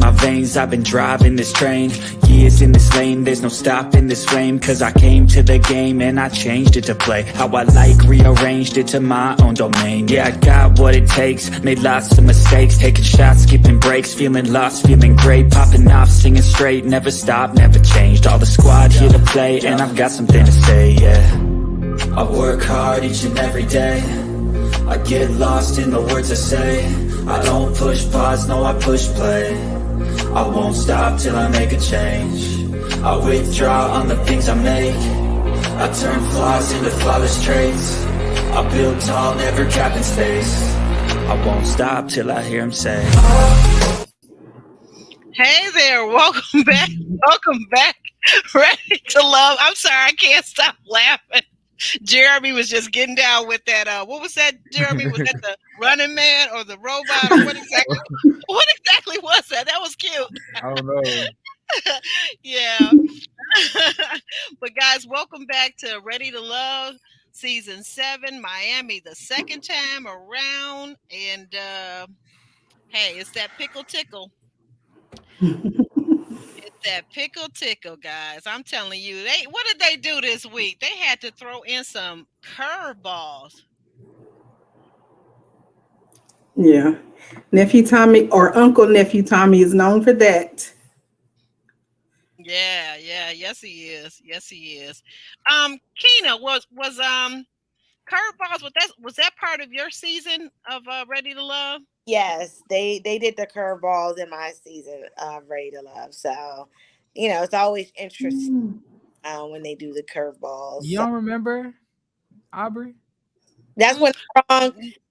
my veins, I've been driving this train. Years in this lane, there's no stopping this flame. Cause I came to the game and I changed it to play how I like, rearranged it to my own domain. Yeah, I got what it takes, made lots of mistakes, taking shots, skipping breaks, feeling lost, feeling great, popping off, singing straight, never stopped, never changed. All the squad here to play, and I've got something to say, yeah. I work hard each and every day, I get lost in the words I say. I don't push pause, no I push play. I won't stop till I make a change. I withdraw on the things I make. I turn flaws into flawless traits. I build tall, never capping space. I won't stop till I hear him say, hey there, welcome back. Welcome back. Ready to Love. I'm sorry, I can't stop laughing. Jeremy was just getting down with that. What was that, Jeremy? Was that the Running Man or the robot? Or what exactly was that? That was cute. I don't know. Yeah. But guys, welcome back to Ready to Love, Season 7, Miami, the second time around. And hey, it's that pickle tickle. It's that pickle tickle, guys. I'm telling you, what did they do this week? They had to throw in some curveballs. Yeah. Nephew Tommy, or Uncle Nephew Tommy, is known for that. Yeah, yes he is. Keena, was curveballs, was that part of your season of Ready to Love? Yes, they did the curveballs in my season of Ready to Love. So, it's always interesting when they do the curveballs. You don't remember, Aubrey? That's when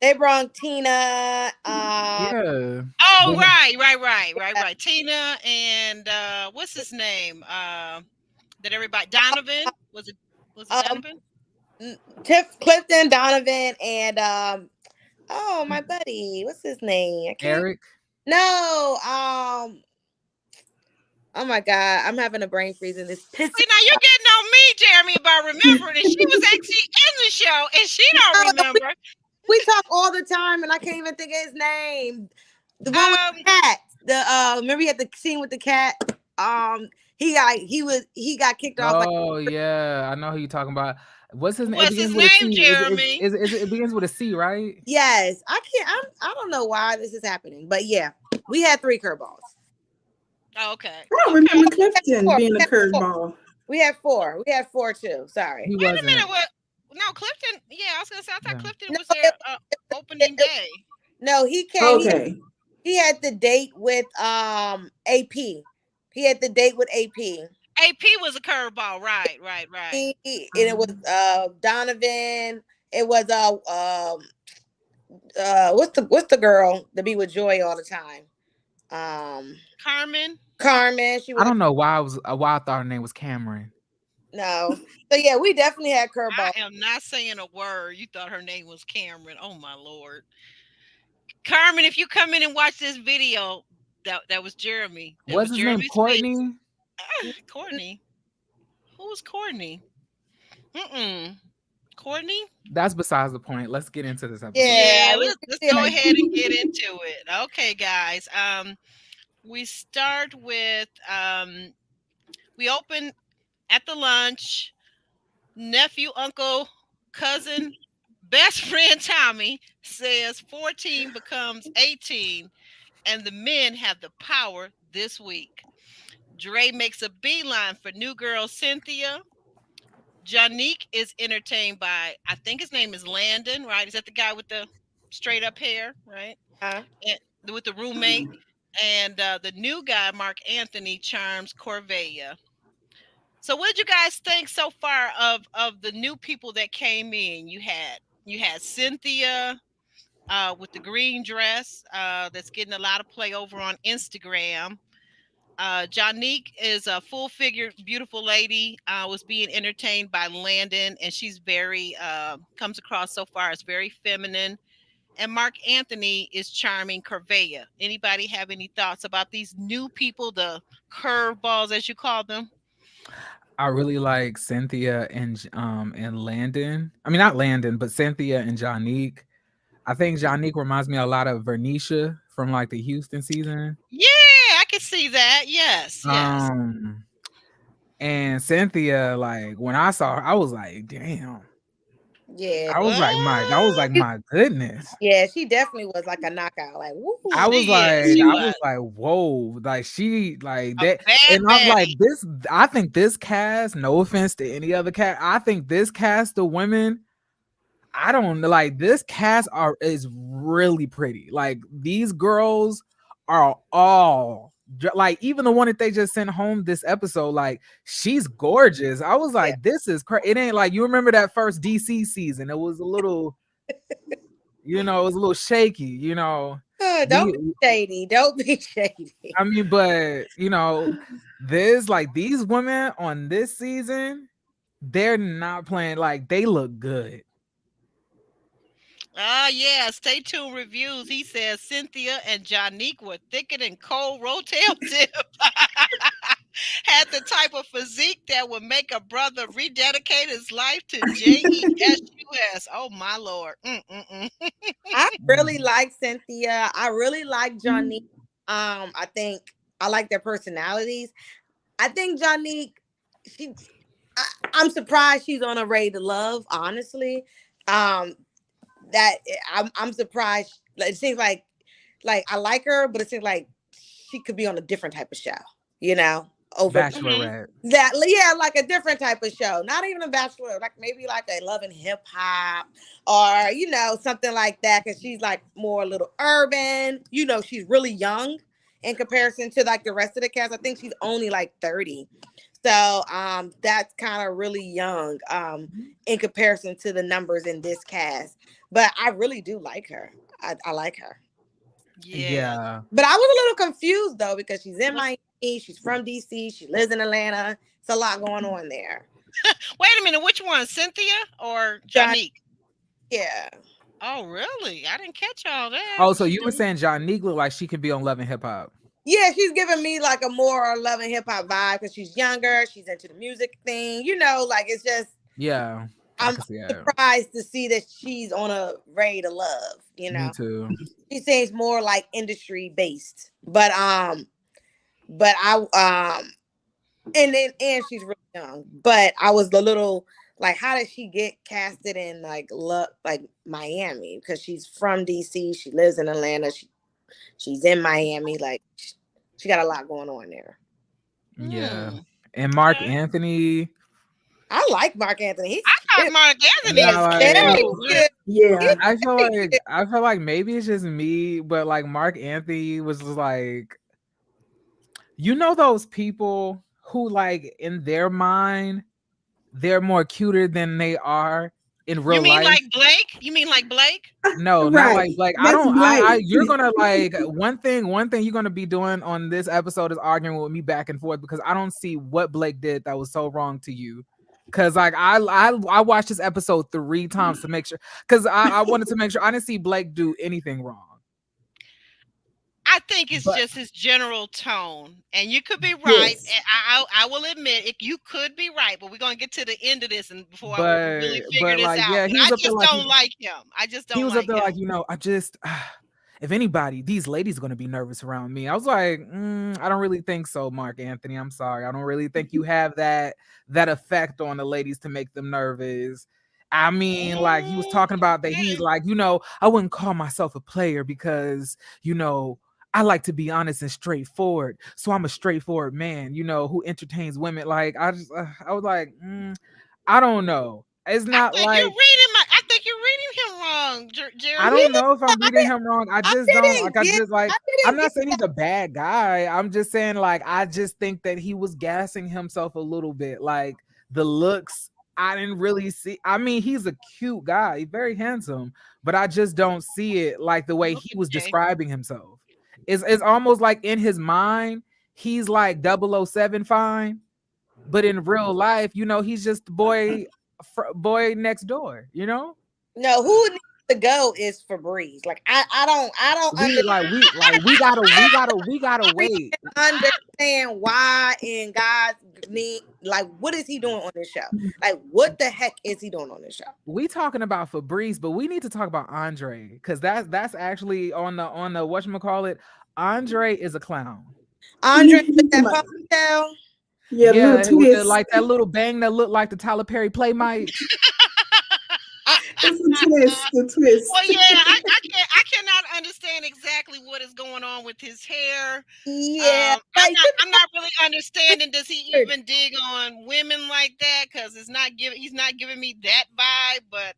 they brought Tina. Yeah. Oh, right. Tina and what's his name? That everybody, Donovan? Was it Donovan? Clifton, Donovan, and oh, my buddy, what's his name? Eric? No, oh my God, I'm having a brain freeze in this. See, now you're getting on me, Jeremy, about remembering it. She was actually in the show and she don't remember. We talk all the time and I can't even think of his name. The one with the cat. Remember he had the scene with the cat? He got kicked off. Oh yeah, I know who you're talking about. What's his name? What's his name, Jeremy? It begins with a C, right? Yes. I don't know why this is happening, but yeah, we had 3 curveballs. Oh, okay. I don't remember Clifton being a curveball. We had 4. We had 4 too. Sorry. Wait a minute. No, Clifton. Yeah, I was gonna say I thought Clifton was there opening day. No, he came. Okay. He had the date with AP. He had the date with AP. AP was a curveball, right. And it was Donovan. It was what's the girl that be with Joy all the time? Carmen. She was. I don't know why I thought her name was Cameron. No. So yeah, we definitely had curveballs. I am not saying a word. You thought her name was Cameron. Oh my Lord. Carmen, if you come in and watch this video, that was Jeremy. What's his name? Courtney? Courtney. Who's Courtney? Courtney? That's besides the point. Let's get into this episode. Yeah, let's go ahead and get into it. Okay, guys. We start with we open at the lunch. Nephew, uncle, cousin, best friend Tommy says 14 becomes 18, and the men have the power this week. Dre makes a beeline for new girl Cynthia. Janique is entertained by, I think his name is Landon, right? Is that the guy with the straight up hair, right? And with the roommate. And the new guy, Mark Anthony, charms Corvea. So what did you guys think so far of the new people that came in? You had Cynthia with the green dress that's getting a lot of play over on Instagram. Janique is a full-figured, beautiful lady, was being entertained by Landon, and she's very, comes across so far as very feminine. And Mark Anthony is charming Corvea. Anybody have any thoughts about these new people, the curveballs, as you call them? I really like Cynthia and Landon. I mean, not Landon, but Cynthia and Janique. I think Janique reminds me a lot of Vernisha from like the Houston season. Yeah, I can see that. Yes. And Cynthia, like when I saw her, I was like, damn. Yeah. I was like, my goodness. Yeah, she definitely was like a knockout. Like, woo. I was like, whoa, like she like that, and I'm like this. I think this cast, no offense to any other cast, I think this cast of women, I don't like this cast is really pretty. Like these girls are all like, even the one that they just sent home this episode, like she's gorgeous. I was like, this is crazy. It ain't like, you remember that first DC season? It was a little, it was a little shaky, Don't be shady. Don't be shady. I mean, but there's like these women on this season, they're not playing, like they look good. Yeah. Stay tuned reviews. He says Cynthia and Jonique were thicker than cold rotel dip. Had the type of physique that would make a brother rededicate his life to JESUS. Oh my Lord. I really like Cynthia. I really like Jonique. I think I like their personalities. I think Jonique, I'm surprised she's on a Ready to Love, honestly. That I'm surprised. It seems like I like her, but it seems like she could be on a different type of show, over Bachelorette. That, yeah, like a different type of show. Not even a Bachelor, like maybe like a Love and Hip Hop or something like that, because she's like more a little urban. She's really young in comparison to like the rest of the cast. I think she's only like 30. So that's kind of really young in comparison to the numbers in this cast. But I really do like her. I like her. Yeah. But I was a little confused though, because she's in Miami, she's from DC, she lives in Atlanta. It's a lot going on there. Wait a minute, which one, Cynthia or Jonique? Yeah. Oh, really? I didn't catch all that. Oh, so you were saying Jonique looked like she could be on Love and Hip Hop? Yeah, she's giving me like a more Love and Hip Hop vibe because she's younger, she's into the music thing, like it's just. Yeah. I'm surprised to see that she's on a Ready to Love, Me too. She seems more like industry based, but and she's really young. But I was a little like, how did she get casted in like Miami? Because she's from DC, she lives in Atlanta, she's in Miami, like she got a lot going on there. Yeah. And Mark Anthony. I like Mark Anthony. I thought Mark Anthony is cute. Yeah. I feel like maybe it's just me, but like Mark Anthony was just like, those people who like in their mind, they're more cuter than they are in real life. You mean like Blake? No, Right. not like Blake. That's You're gonna like one thing you're gonna be doing on this episode is arguing with me back and forth, because I don't see what Blake did that was so wrong to you. Cause like I watched this episode 3 times to make sure, because I wanted to make sure I didn't see Blake do anything wrong. I think it's just his general tone, and you could be right. Yes. And I will admit you could be right, but we're gonna get to the end of this and before I really figure this out. Yeah, I just don't like him. I just don't. He was like up there him. like, I just. If anybody, these ladies are going to be nervous around me. I was like, I don't really think so, Mark Anthony. I'm sorry. I don't really think you have that effect on the ladies to make them nervous. I mean, like he was talking about that he's like, I wouldn't call myself a player because, I like to be honest and straightforward. So I'm a straightforward man, who entertains women. Like I was like, I don't know. It's not like I think you're reading him wrong, Jerry. I don't know if I'm reading him wrong. I just don't like. I'm not saying he's a bad guy. I'm just saying like I just think that he was gassing himself a little bit. Like the looks, I didn't really see. I mean, he's a cute guy, he's very handsome, but I just don't see it like the way he was describing himself. It's almost like in his mind he's like 007 fine, but in real life, he's just the boy next door. No, who needs to go is Febreze. Like I don't we gotta wait. Understand why in God's need, like what is he doing on this show? Like what the heck is he doing on this show? We talking about Febreze, but we need to talk about Andre, because that's actually on the whatchamacallit. Andre is a clown. Andre with that ponytail. Yeah, little twist. like that little bang that looked like the Tyler Perry play mic. It's a twist. The twist. Well, yeah, I cannot understand exactly what is going on with his hair. Yeah, I'm not really understanding. Does he even dig on women like that? Because he's not giving me that vibe. But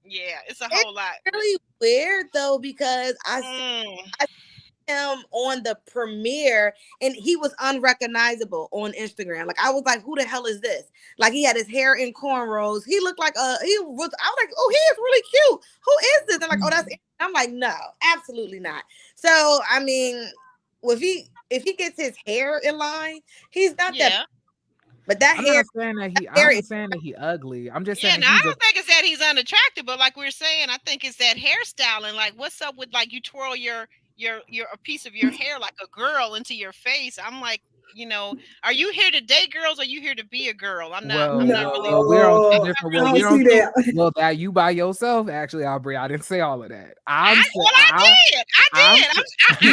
yeah, it's a whole lot. Really weird though, because I him on the premiere and he was unrecognizable on Instagram. Like I was like, who the hell is this? Like he had his hair in cornrows. He looked like I was like, oh, he is really cute. Who is this? I'm like, oh, that's I'm like, no, absolutely not. So I mean, if he gets his hair in line, he's not that. But that I'm hair, not saying that he ugly. I'm just saying. Yeah, no, I don't think it's that he's unattractive, but like we were saying, I think it's that hairstyle and like, what's up with like you twirl your a piece of your hair like a girl into your face. I'm like, you know, are you here to date girls or are you here to be a girl? I'm not really. Well, we're on two different. Well, that you by yourself, actually, Aubrey. I didn't say all of that. I did. I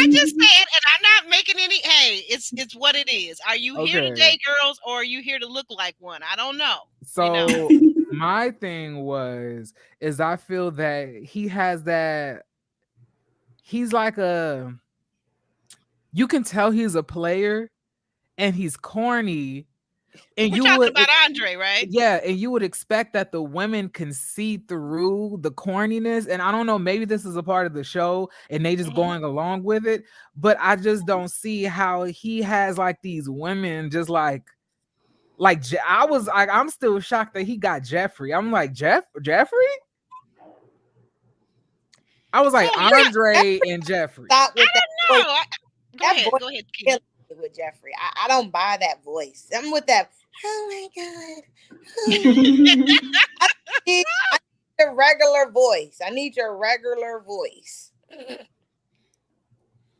just said, and I'm not making any. Hey, it's what it is. Are you here to date girls or are you here to look like one? I don't know. So my thing is I feel that he has that. He's like you can tell he's a player and he's corny. And we're talking about Andre, right? Yeah, and you would expect that the women can see through the corniness. And I don't know, maybe this is a part of the show and they just going along with it. But I just don't see how he has like these women just like I was like, I'm still shocked that he got Jeffrey. I'm like, Jeffrey? I was like, Andre and Jeffrey. Stop with that. Go ahead. Keith. With Jeffrey, I don't buy that voice. I'm with that. Oh my god! I need a regular voice. I need your regular voice.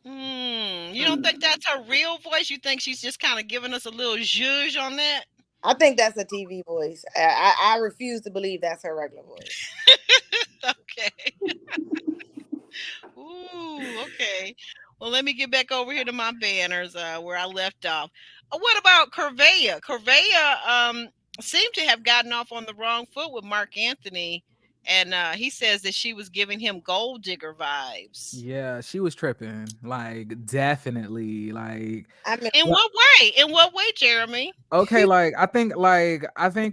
You don't think that's her real voice? You think she's just kind of giving us a little zhuzh on that? I think that's a TV voice. I refuse to believe that's her regular voice. Okay. Ooh, okay. Well, let me get back over here to my banners where I left off. What about Corvea? Corvea seemed to have gotten off on the wrong foot with Mark Anthony. And he says that she was giving him gold digger vibes. Yeah, she was tripping. Like, definitely. Like, in what way? In what way, Jeremy? Okay, like I think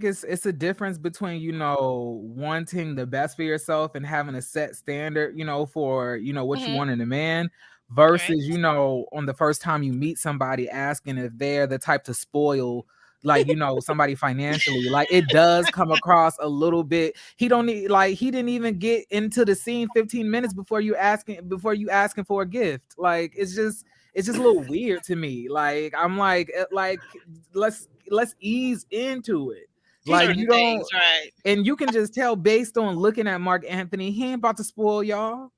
it's a difference between, you know, wanting the best for yourself and having a set standard, you know, for, you know, what you want in a man versus, you know, on the first time you meet somebody asking if they're the type to spoil, like, you know, somebody financially. Like, it does come across a little bit. He didn't even get into the scene 15 minutes before you asking for a gift. Like, it's just a little weird to me. Like, I'm like let's ease into it. Like, you don't, right? And you can just tell based on looking at Mark Anthony, he ain't about to spoil y'all.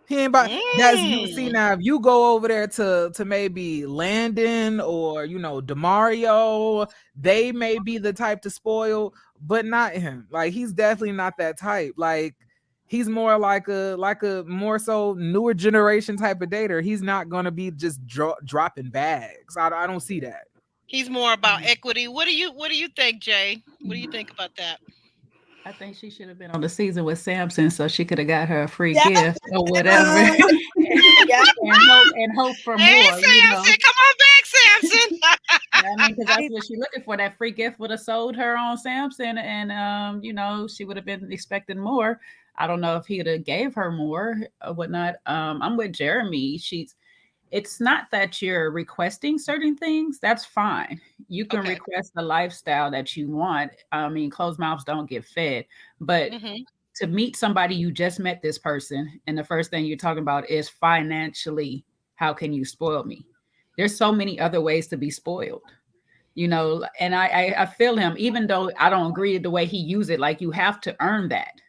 He ain't about that's you see now. If you go over there to maybe Landon or, you know, DeMario, they may be the type to spoil, but not him. Like, he's definitely not that type. Like, he's more like a more so newer generation type of dater. He's not gonna be just dropping bags. I don't see that. He's more about equity. What do you think, Jay? What do you think about that? I think she should have been on the season with Samson so she could have got her a free gift or whatever. and hope for more. Samson, you know? Come on back, Samson. I mean, because that's what she's looking for. That free gift would have sold her on Samson, and you know, she would have been expecting more. I don't know if he would have gave her more or whatnot. I'm with Jeremy. It's not that you're requesting certain things. That's fine. You can request the lifestyle that you want. I mean, closed mouths don't get fed. But to meet somebody, you just met this person, and the first thing you're talking about is financially, how can you spoil me? There's so many other ways to be spoiled, you know, and I feel him, even though I don't agree with the way he used it. Like, you have to earn that.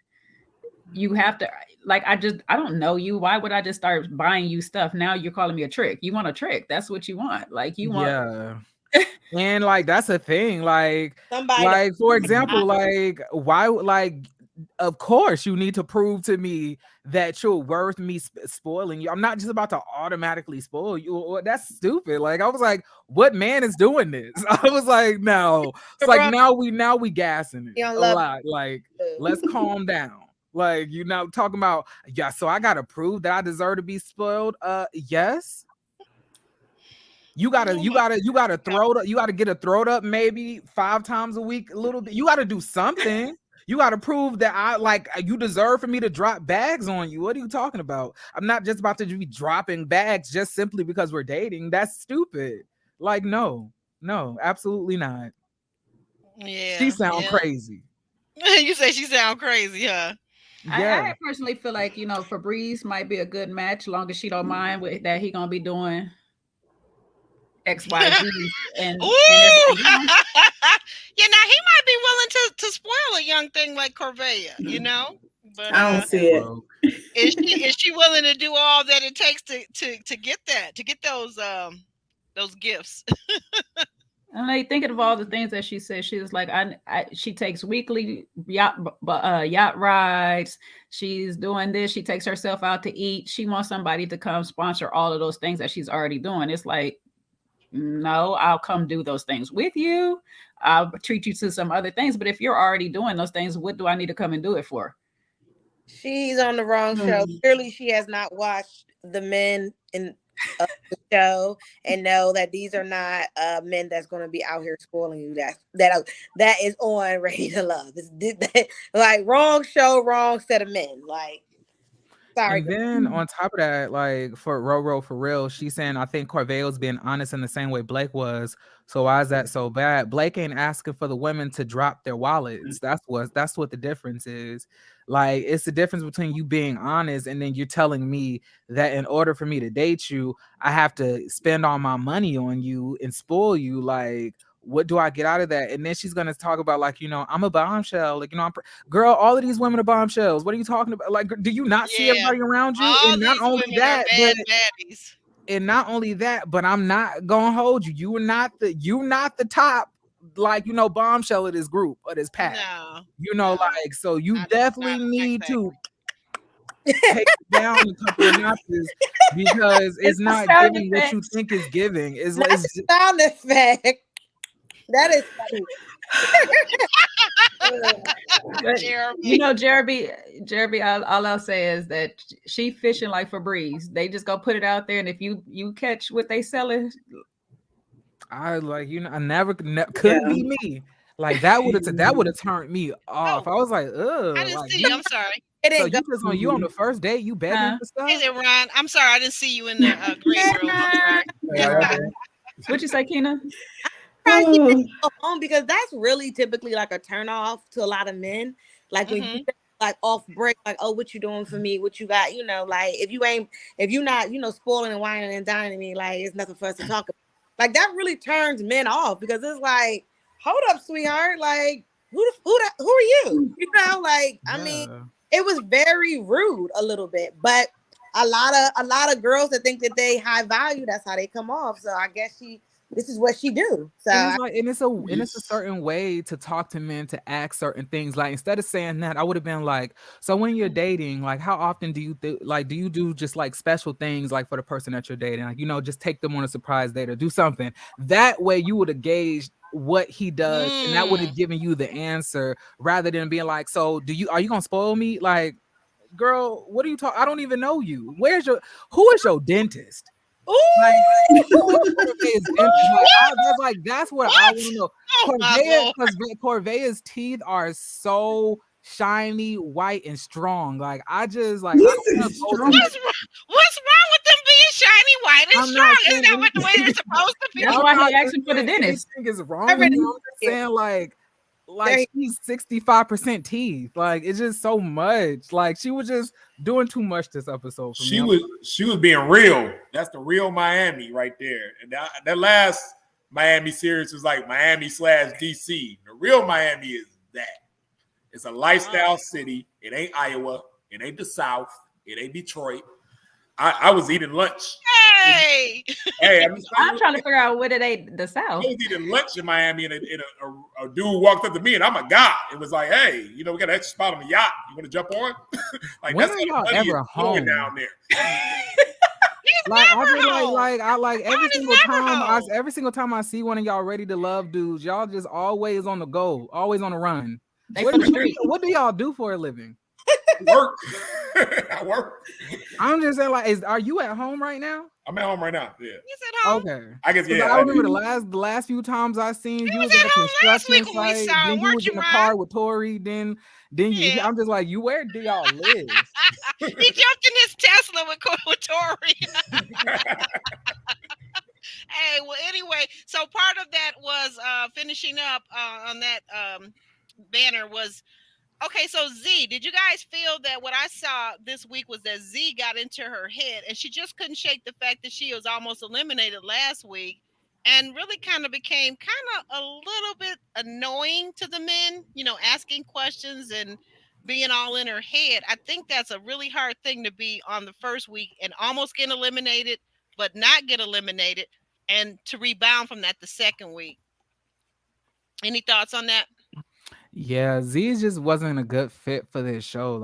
You have to, like, I don't know you. Why would I just start buying you stuff? Now you're calling me a trick. You want a trick. That's what you want. Like, you want. Yeah. And like, that's a thing. Like, for example, like, why, like, of course you need to prove to me that you're worth me spoiling you. I'm not just about to automatically spoil you. That's stupid. Like, I was like, what man is doing this? I was like, no. It's like now we gassing it a lot. Like, let's calm down. Like, you know, talking about, yeah, so I gotta prove that I deserve to be spoiled. Yes. You gotta get a throat up maybe 5 times a week, a little bit. You gotta do something. You gotta prove that you deserve for me to drop bags on you. What are you talking about? I'm not just about to be dropping bags just simply because we're dating. That's stupid. Like, no, absolutely not. Yeah. She sound crazy. You say she sound crazy, huh? Yeah. I personally feel like, you know, Febreze might be a good match, long as she don't mind with that he gonna be doing XYZ and everything. Yeah, now he might be willing to spoil a young thing like Corvea, you know. But I don't see it. Is she willing to do all that it takes to get those gifts? And like, thinking of all the things that she said, she was like, she takes weekly yacht rides. She's doing this. She takes herself out to eat. She wants somebody to come sponsor all of those things that she's already doing. It's like, no, I'll come do those things with you. I'll treat you to some other things. But if you're already doing those things, what do I need to come and do it for? She's on the wrong show. Clearly, she has not watched the men in the show and know that these are not men that's going to be out here spoiling you. That is on Ready to Love. It's like wrong show, wrong set of men. Like, sorry. And then on top of that, like for Roro, for real, she's saying, I think Corveo's being honest in the same way Blake was. So why is that so bad? Blake ain't asking for the women to drop their wallets. That's what the difference is. Like, it's the difference between you being honest and then you're telling me that in order for me to date you, I have to spend all my money on you and spoil you. Like, what do I get out of that? And then she's gonna talk about, like, you know, I'm a bombshell. Like, you know, girl, all of these women are bombshells. What are you talking about? Like, do you not see everybody around you? All and not only that, baddies. And not only that, but I'm not gonna hold you. You're not the top, like, you know, bombshell of this group or this pack. No, you know, like, so you definitely need to take it down a couple of notches because it's not giving what you think it's giving. It's like sound effect. That is funny. You know, Jeremy, all I'll say is that she fishing like Febreze. They just go put it out there, and if you catch what they selling, I like, you know, I never couldn't be me. Like, that would have turned me off. I was like, ugh. I didn't like, see you. I'm sorry. So you on the first date, you begging for stuff? Is it Ron? I'm sorry, I didn't see you in the green room. I'm sorry. What'd you say, Keena? Home because that's really typically like a turn off to a lot of men. Like when you like off break, like, oh, what you doing for me? What you got? You know, like if you're not, you know, spoiling and whining and dining me, like it's nothing for us to talk about. Like that really turns men off because it's like, hold up, sweetheart, like who are you? You know, like I mean, it was very rude a little bit, but a lot of girls that think that they high value, that's how they come off. So I guess this is what she do. So and it's a certain way to talk to men, to ask certain things. Like, instead of saying that, I would have been like, so when you're dating, like, how often do you do you do just like special things, like for the person that you're dating, like, you know, just take them on a surprise date or do something. That way you would have gauged what he does, and that would have given you the answer, rather than being like, so are you gonna spoil me? Like, girl, what are you talking? I don't even know you. Who is your dentist? Like, that's what I want to know. Corvea's teeth are so shiny, white, and strong. Like, I just like. What's wrong with them being shiny, white, and strong? Isn't that what the way they're supposed to be? That's why he asking for the dentist. Is wrong. I'm just saying, like she's 65% teeth. Like, it's just so much. Like, she was just doing too much this episode. She was being real. That's the real Miami right there. And that last Miami series was like Miami/DC. The real Miami is that. It's a lifestyle city. It ain't Iowa. It ain't the South. It ain't Detroit. I was eating lunch Hey, I'm trying to figure out where did the South. I was eating lunch in Miami, and a dude walked up to me, and I'm a guy. It was like, hey, we got an extra spot on the yacht. You want to jump on? Like, when that's are y'all ever home down there. Like every single time I see one of y'all ready to love dudes, y'all just always on the go, always on the run. What do y'all do for a living? Work. I work. I'm just saying, are you at home right now? I'm at home right now. Yeah. He's at home. Okay. I guess I remember the last few times I seen you was at a construction site, then you was in the car with Tori, then you. I'm just like, where do y'all live? He jumped in his Tesla with Tori. Hey, well, anyway, so part of that was finishing up on that banner was. Okay, so Z, did you guys feel that what I saw this week was that Z got into her head and she just couldn't shake the fact that she was almost eliminated last week and really kind of became kind of a little bit annoying to the men, asking questions and being all in her head. I think that's a really hard thing to be on the first week and almost get eliminated, but not get eliminated and to rebound from that the second week. Any thoughts on that? Yeah, Z just wasn't a good fit for this show.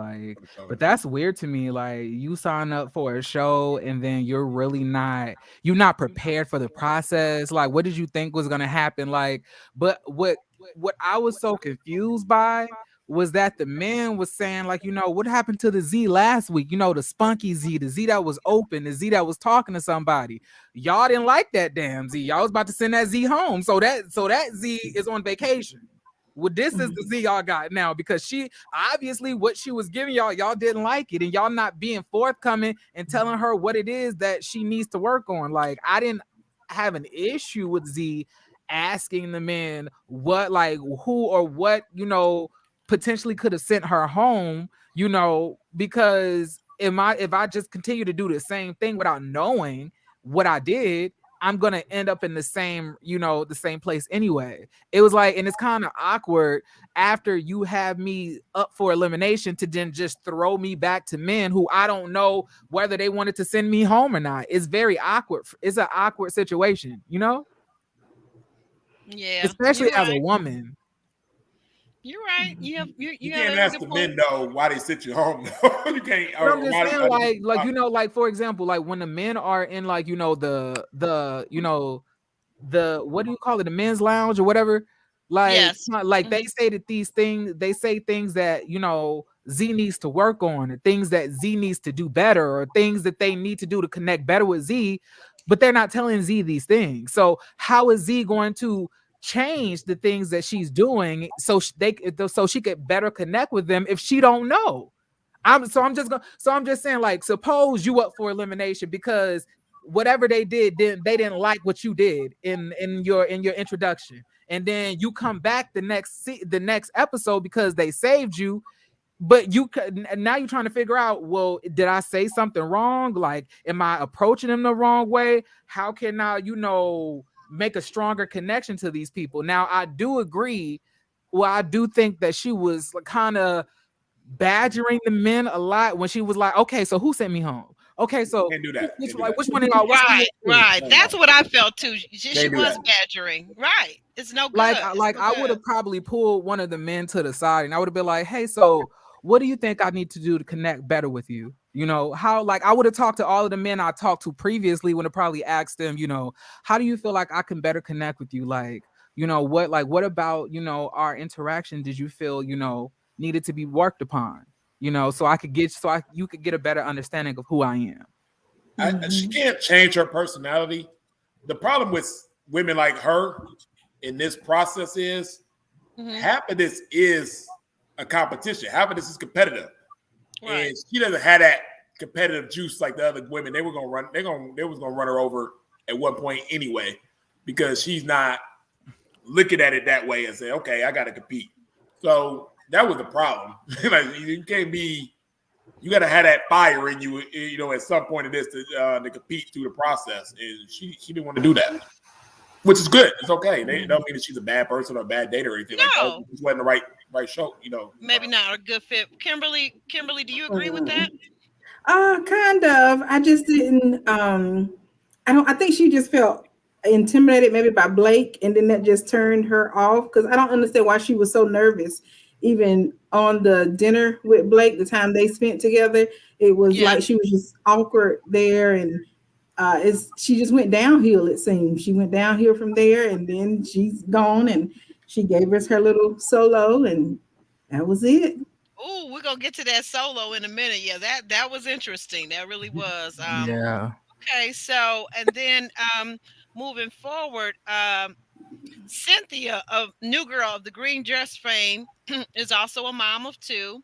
But that's weird to me. Like, you sign up for a show and then you're not prepared for the process. Like, what did you think was gonna happen? But what I was so confused by was that the man was saying, what happened to the Z last week? The spunky Z, the Z that was open, the Z that was talking to somebody. Y'all didn't like that damn Z. Y'all was about to send that Z home. So that Z is on vacation. Well, this is the Z y'all got now, because she obviously what she was giving y'all didn't like it, and y'all not being forthcoming and telling her what it is that she needs to work on. Like, I didn't have an issue with Z asking the men what, who or what, potentially could have sent her home, because if I just continue to do the same thing without knowing what I did, I'm gonna end up in the same place anyway. It was and it's kind of awkward after you have me up for elimination to then just throw me back to men who I don't know whether they wanted to send me home or not. It's very awkward. It's an awkward situation, Yeah, especially as a woman. You're right. You can't ask the men though why they sent you home. You can't. I'm just saying, for example, when the men are in the what do you call it, the men's lounge or whatever, yes. They say that they say things that Z needs to work on, or things that Z needs to do better, or things that they need to do to connect better with Z, but they're not telling Z these things. So how is Z going to change the things that she's doing so she could better connect with them if she don't know? I'm just saying, suppose you up for elimination because whatever they didn't like what you did in your introduction, and then you come back the next episode because they saved you, but now you're trying to figure out, well, did I say something wrong? Am I approaching them the wrong way? How can I make a stronger connection to these people? Now, I do agree. Well, I do think that she was kind of badgering the men a lot when she was like, okay, so who sent me home? Okay, so can't do that. Which one of y'all? Right. That's what I felt too. She was badgering. Right. It's no good. I would have probably pulled one of the men to the side and I would have been like, hey, so what do you think I need to do to connect better with you? How, I would have talked to all of the men I talked to previously when I probably asked them, how do you feel like I can better connect with you? What about, our interaction did you feel, needed to be worked upon, so you could get a better understanding of who I am. She can't change her personality. The problem with women like her in this process is half of this is a competition. Half of this is competitive. Right. And she doesn't have that competitive juice like the other women. They was gonna run her over at one point anyway, because she's not looking at it that way and say, okay, I gotta compete. So that was the problem. You can't be, you gotta have that fire in you, at some point in this to compete through the process. And she didn't want to do that. Which is good. It's okay. They don't mean that she's a bad person or a bad dater or anything like that. It just wasn't the right show, Maybe not a good fit. Kimberly, do you agree with that? Kind of. I just didn't I think she just felt intimidated maybe by Blake, and then that just turned her off, because I don't understand why she was so nervous. Even on the dinner with Blake, the time they spent together, it was like she was just awkward there, and she just went downhill. It seems she went downhill from there, and then she's gone, and she gave us her little solo, and that was it. Oh, we're gonna get to that solo in a minute. Yeah, that was interesting. That really was. Yeah. Okay, so and then moving forward, Cynthia, a new girl of the green dress fame, is also a mom of two.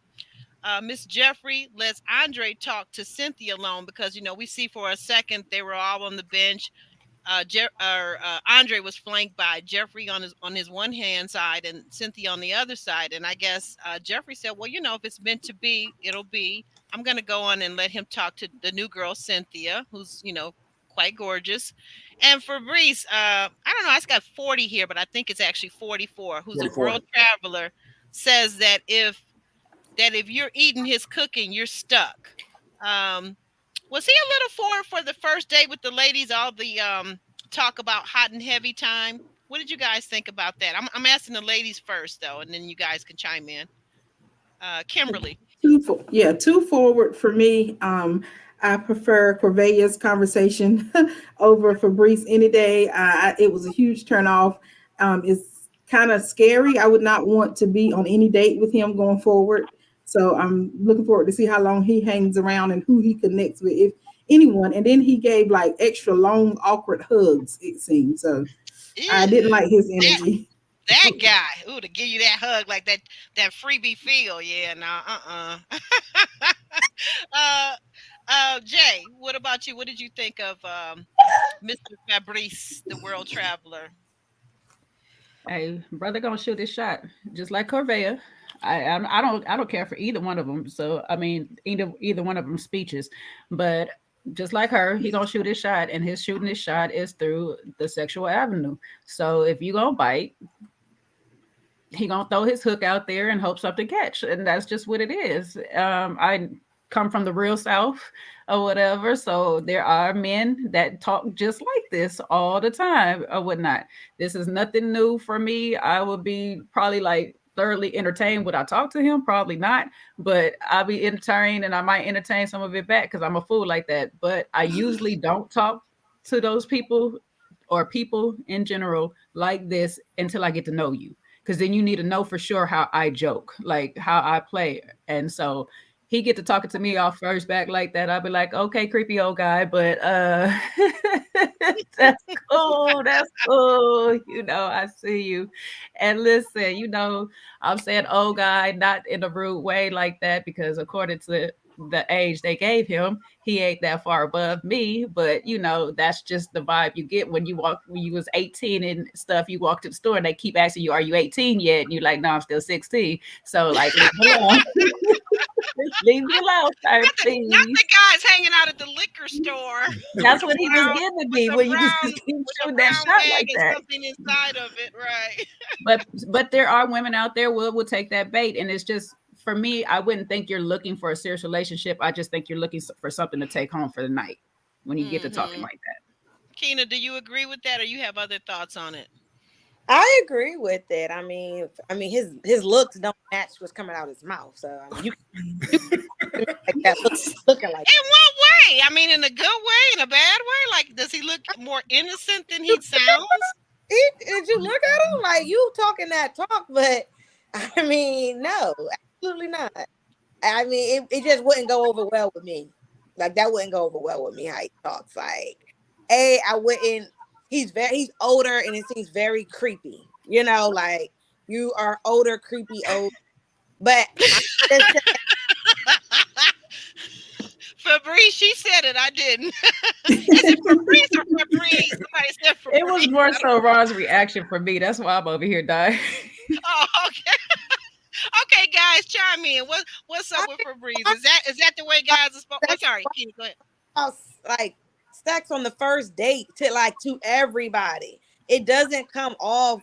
Miss Jeffrey lets Andre talk to Cynthia alone because we see for a second they were all on the bench. Andre was flanked by Jeffrey on his one hand side and Cynthia on the other side. And I guess Jeffrey said, well, if it's meant to be, it'll be. I'm going to go on and let him talk to the new girl, Cynthia, who's, quite gorgeous. And Fabrice, I don't know, I got 40 here, but I think it's actually 44, who's 44. A world traveler, says that if you're eating his cooking, you're stuck. Was he a little foreign for the first date with the ladies? All the talk about hot and heavy time. What did you guys think about that? I'm asking the ladies first, though, and then you guys can chime in. Kimberly. Too forward for me. I prefer Corveia's conversation over Fabrice any day. It was a huge turnoff. It's kind of scary. I would not want to be on any date with him going forward. So I'm looking forward to see how long he hangs around and who he connects with, if anyone. And then he gave like extra long, awkward hugs, it seemed. So I didn't like his energy. That guy, to give you that hug, like that freebie feel. Yeah, no, Jay, what about you? What did you think of Mr. Fabrice, the world traveler? Hey, brother, gonna shoot his shot, just like Corveia. I don't care for either one of them. So I mean, either one of them speeches, but just like her, he gonna shoot his shot, and his shooting his shot is through the sexual avenue. So if you gonna bite, he gonna throw his hook out there and hope something catch, and that's just what it is. I come from the real South or whatever, so there are men that talk just like this all the time or whatnot. This is nothing new for me. I would be probably like thoroughly entertained. Would I talk to him? Probably not, but I'll be entertained, and I might entertain some of it back because I'm a fool like that. But I usually don't talk to those people or people in general like this until I get to know you, because then you need to know for sure how I joke, like how I play. And so he get to talking to me off first back like that, I'll be like, okay, creepy old guy, but that's cool. That's cool. I see you. And listen, I'm saying old guy, not in a rude way like that, because according to the age they gave him, he ain't that far above me. But that's just the vibe you get when you was 18 and stuff. You walk to the store and they keep asking you, are you 18 yet? And you're like, no, I'm still 16. So like, leave me alone, sir, please. Not the guys hanging out at the liquor store. That's what he was giving me when you just keep shooting that shot like that. Something inside of it, right? But there are women out there will take that bait, and it's just, for me, I wouldn't think you're looking for a serious relationship. I just think you're looking for something to take home for the night when you get to talking like that. Keena, do you agree with that, or you have other thoughts on it? I agree with it. I mean, his looks don't match what's coming out of his mouth. So you like that looking like. In what way? I mean, in a good way, in a bad way? Like, does he look more innocent than he sounds? Did you look at him like you talking that talk? But I mean, no, absolutely not. I mean, it just wouldn't go over well with me. Like, that wouldn't go over well with me how he talks. Like, I wouldn't. He's older, and it seems very creepy. Like, you are older, creepy, old. But Fabrice, she said it. I didn't. Is it Fabrice or Fabrice? Somebody said Fabrice. It was more so Ron's reaction for me. That's why I'm over here dying. Oh, okay. Okay, guys, chime in. What's up with Fabrice? Is that the way guys are supposed? I'm sorry, Keena, go ahead. Like, sex on the first date to everybody. It doesn't come off.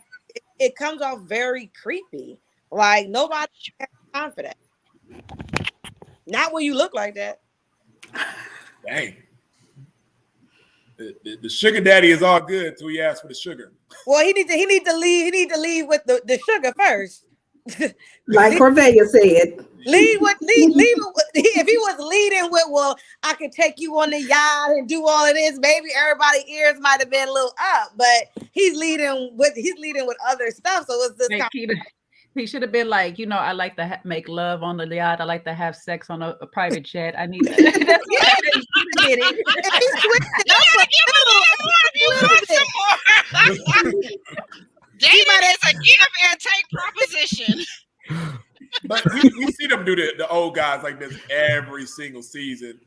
It comes off very creepy. Like, nobody has time for that. Not when you look like that. Dang. The sugar daddy is all good until he asks for the sugar. Well, he need to leave with the sugar first. Like Corvea said. Leave with if he was leading with, well, I could take you on the yacht and do all of this, maybe everybody's ears might have been a little up, but he's leading with other stuff. So it's this he should have been like, I like to make love on the yacht. I like to have sex on a private jet. I need that. That's what he did it. Dating is a give and take proposition. But we see them do the old guys like this every single season.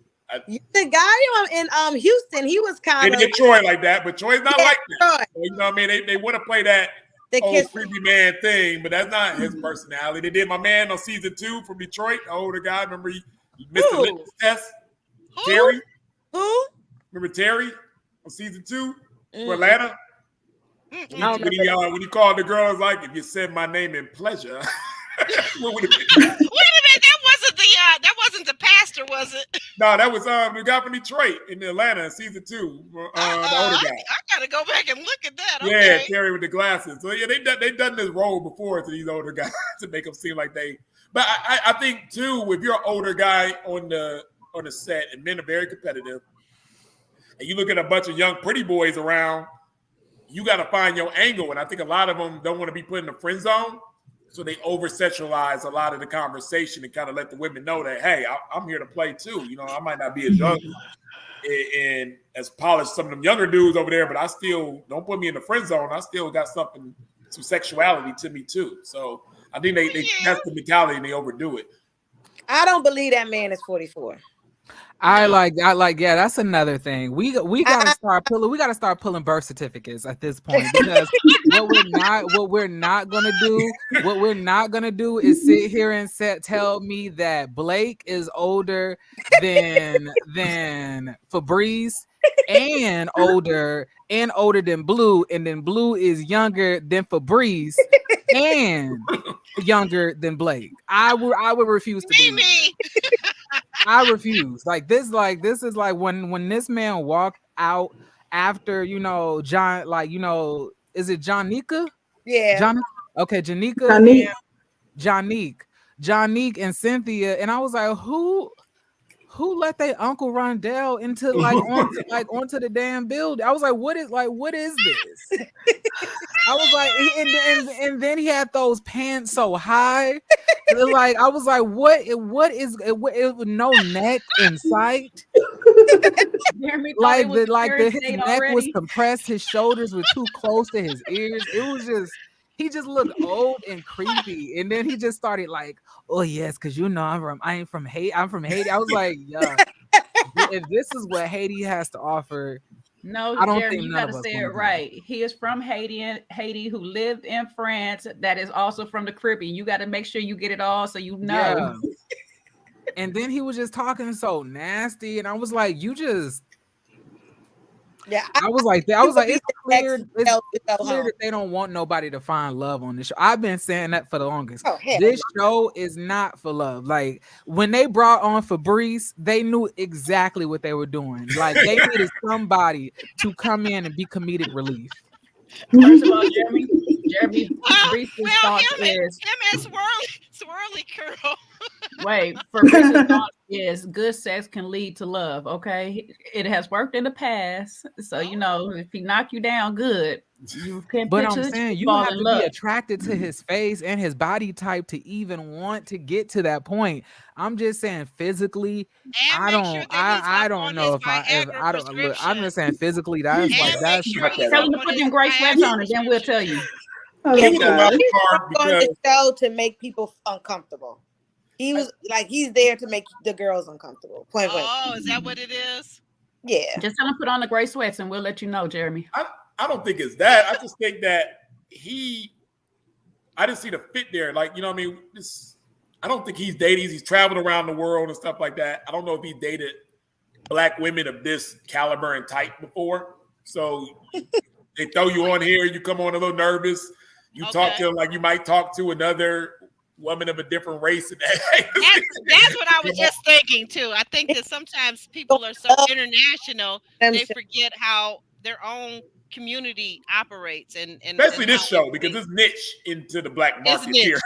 The guy in Houston, he was kind of Troy like that, but Troy's not like that. Troy. So, you know what I mean? They want to play that old creepy man thing, but that's not his personality. They did my man on season 2 from Detroit, the older guy. Remember he missed the litmus test? Terry? Who? Remember Terry on season 2 for Atlanta? Mm-hmm. When he called the girl, it was like, if you said my name in pleasure. Wait a minute, that wasn't the pastor, was it? No, that was the guy from Detroit in Atlanta in season 2. The older guy. I gotta go back and look at that. Okay. Yeah, Terry with the glasses. So yeah, they done this role before to these older guys to make them seem like they. But I think too, if you're an older guy on the set and men are very competitive, and you look at a bunch of young pretty boys around, you got to find your angle. And I think a lot of them don't want to be put in the friend zone. So they over-sexualize a lot of the conversation and kind of let the women know that, hey, I'm here to play too. I might not be as young and as polished some of them younger dudes over there, but I still don't put me in the friend zone. I still got some sexuality to me too. So I think they that's the mentality and they overdo it. I don't believe that man is 44. I like, yeah, that's another thing. We gotta start pulling birth certificates at this point, because what we're not gonna do is sit here and tell me that Blake is older than Fabrice and older than Blue, and then Blue is younger than Fabrice and younger than Blake. I would refuse to believe it. I refuse. This is like when this man walked out after, John, is it Jonica? Yeah. Okay, Jonica. Jonique and Cynthia. And I was like, who let their Uncle Rondell into onto the damn building? I was like, what is this? I was like, and then he had those pants so high. I was like, what is it with no neck in sight? His neck was compressed, his shoulders were too close to his ears. It was just, he just looked old and creepy. And then he just started like, oh yes, because I'm from Haiti. I was like, yeah, if this is what Haiti has to offer. No, Jeremy, you gotta say it right. He is from Haiti, who lived in France, that is also from the Caribbean. You got to make sure you get it all so you know. Yeah. And then he was just talking so nasty, and I was like, yeah. I was like, it's clear that they don't want nobody to find love on this show. I've been saying that for the longest. This show is not for love. Like, when they brought on Fabrice, they knew exactly what they were doing. Like, they needed somebody to come in and be comedic relief. First of all, Jeremy, Fabrice's thought is him and swirly curl. Wait, Fabrice's thought is good sex can lead to love. Okay, it has worked in the past, so if he knock you down good, you can. But I'm saying you have to be attracted to his face and his body type to even want to get to that point. I'm just saying physically, I don't know if I don't look. I'm just saying physically, that's tell him to put them gray sweats on, and then we'll tell you. He's on the show to make people uncomfortable. He was he's there to make the girls uncomfortable. Point blank. Oh, is that what it is? Yeah. Just tell him to put on the gray sweats and we'll let you know, Jeremy. I don't think it's that. I just think that I didn't see the fit there. I don't think he's dating. He's traveled around the world and stuff like that. I don't know if he dated black women of this caliber and type before. So they throw you on here, you come on a little nervous. You talk to him like you might talk to another woman of a different race. That's what I was just thinking too. I think that sometimes people are so international, they forget how their own community operates, and especially and this show, because it's niche into the black market here.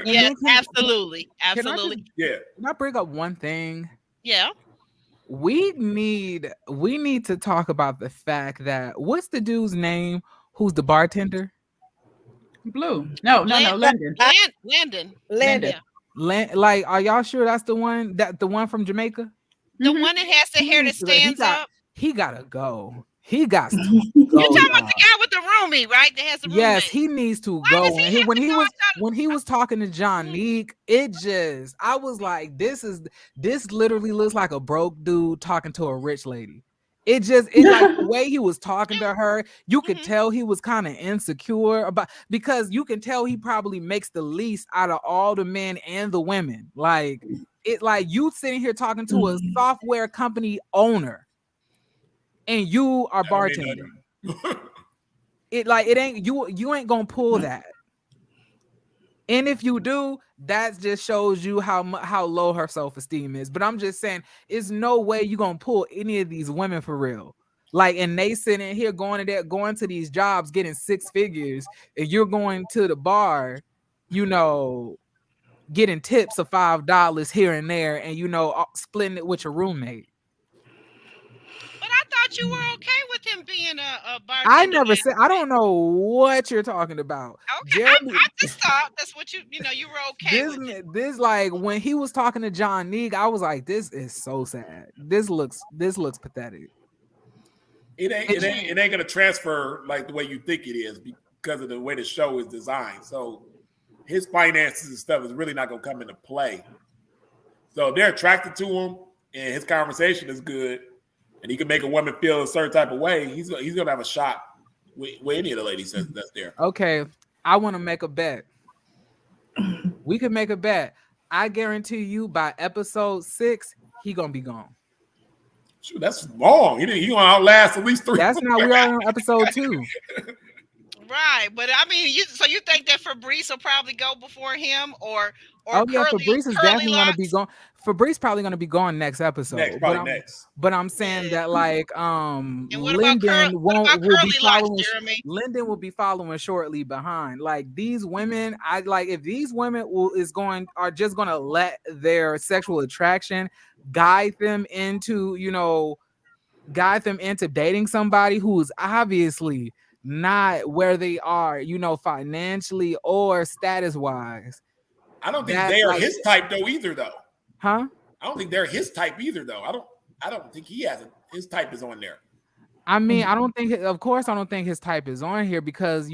Yes, absolutely. Can I bring up one thing? Yeah. We need to talk about the fact that, what's the dude's name who's the bartender? Blue. No, London. Landon. Like, are y'all sure that's the one from Jamaica? The one that has the hair that stands up? He gotta go. He got to go. You're talking about the guy with the roomie, right? That has the roommate. Yes, he needs to go. When he was talking to John Neek, I was like, this literally looks like a broke dude talking to a rich lady. It like the way he was talking to her, you could tell he was kind of insecure because you can tell he probably makes the least out of all the men and the women. Like you sitting here talking to a software company owner, and you are bartending. It ain't you ain't gonna pull that. And if you do, that just shows you how low her self-esteem is. But I'm just saying, it's no way you gonna pull any of these women for real. Like, and they sitting here going to these jobs, getting 6 figures, and you're going to the bar, getting tips of $5 here and there, and splitting it with your roommate. But I thought you were okay with him being a bartender. I never said. I don't know what you're talking about. Okay, I just thought that's what you were okay with it. This like when he was talking to John Neek, I was like, this is so sad. This looks pathetic. It ain't gonna transfer like the way you think it is because of the way the show is designed. So his finances and stuff is really not gonna come into play. So they're attracted to him, and his conversation is good, and he can make a woman feel a certain type of way. He's gonna have a shot with any of the ladies that's there. Okay, I want to make a bet. We can make a bet. I guarantee you by episode 6, he gonna be gone. Shoot, that's long. He gonna outlast at least 3. That's not. We are on episode 2. Right, but I mean, you think that Fabrice will probably go before him, or Fabrice is definitely going to be gone. Fabrice probably going to be gone next episode. Next. But I'm saying that like Lyndon will be following shortly behind. Like these women, if these women are just going to let their sexual attraction guide them into dating somebody who's obviously not where they are, financially or status wise. I don't think they are his type though either though. Huh? I don't think they're his type either though. I don't think he has his type is on there. I mean, I don't think his type is on here because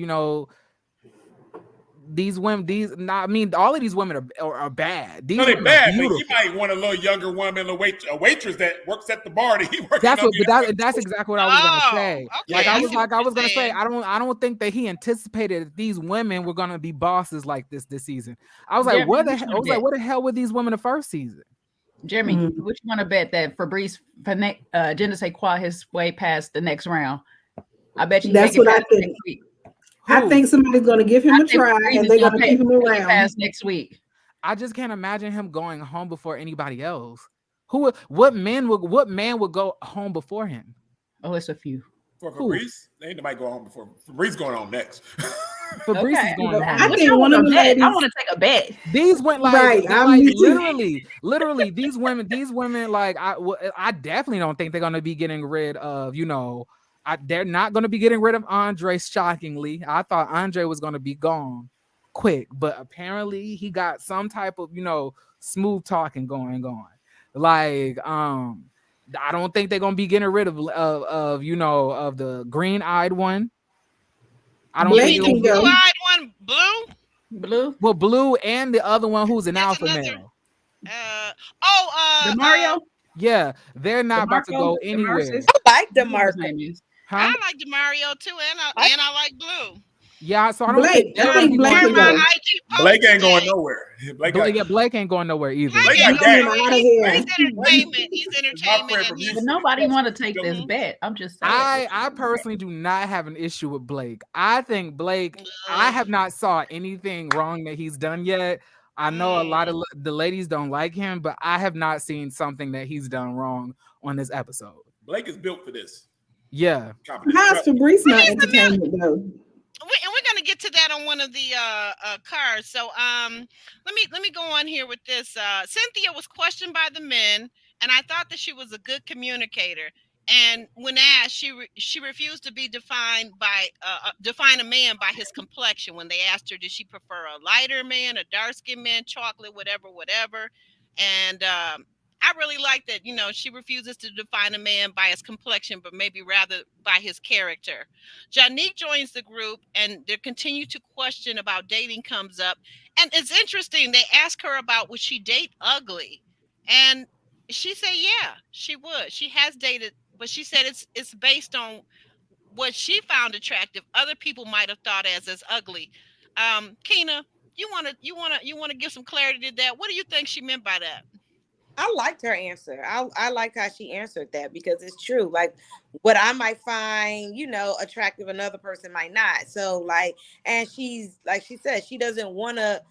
these women, all of these women are bad. They're bad, but you might want a little younger woman, a waitress that works at the bar. That's exactly what I was gonna say. Okay. I was gonna say, I don't think that he anticipated that these women were gonna be bosses like this season. I was like, what the hell were these women the first season? Jeremy, would you want to bet that Fabrice je ne sais quoi his way past the next round? I bet you. That's what I think. I think somebody's going to give him a try, and they're going to keep him around past next week. I just can't imagine him going home before anybody else. What man would go home before him? Oh, it's a few. For Fabrice, ain't nobody go home before Fabrice going home next. Fabrice is going home. I think one of the ladies. I want to take a bet. These went literally. These women. Like I definitely don't think they're going to be getting rid of. They're not going to be getting rid of Andre, shockingly. I thought Andre was going to be gone quick, but apparently he got some type of, smooth talking going on. Like, I don't think they're going to be getting rid of the green-eyed one. I don't think the blue-eyed one, Blue? Well, Blue and the other one who's an alpha male. Mario? Yeah, they're not about to go anywhere. I like DeMarco. Huh? I like DeMario too, and I like Blue. Yeah, so I don't think Blake ain't going nowhere. Blake ain't going nowhere either. He's entertainment. But nobody want to take this bet. I'm just saying. I personally do not have an issue with Blake. I think Blake. I have not saw anything wrong that he's done yet. I know a lot of the ladies don't like him, but I have not seen something that he's done wrong on this episode. Blake is built for this. Yeah. How's Fabrice not entertainment though? We're gonna get to that on one of the cards. So let me go on here with this. Cynthia was questioned by the men, and I thought that she was a good communicator. And when asked, she refused to be defined by define a man by his complexion. When they asked her, did she prefer a lighter man, a dark skinned man, chocolate, whatever. And I really like that, she refuses to define a man by his complexion, but maybe rather by his character. Janique joins the group, and they continue to question about dating comes up. And it's interesting. They ask her about would she date ugly, and she said, yeah, she would. She has dated, but she said it's based on what she found attractive. Other people might have thought as ugly. Kina, you wanna give some clarity to that? What do you think she meant by that? I liked her answer. I like how she answered that, because it's true. Like, what I might find, attractive, another person might not. So like, and she's like she said, she doesn't want to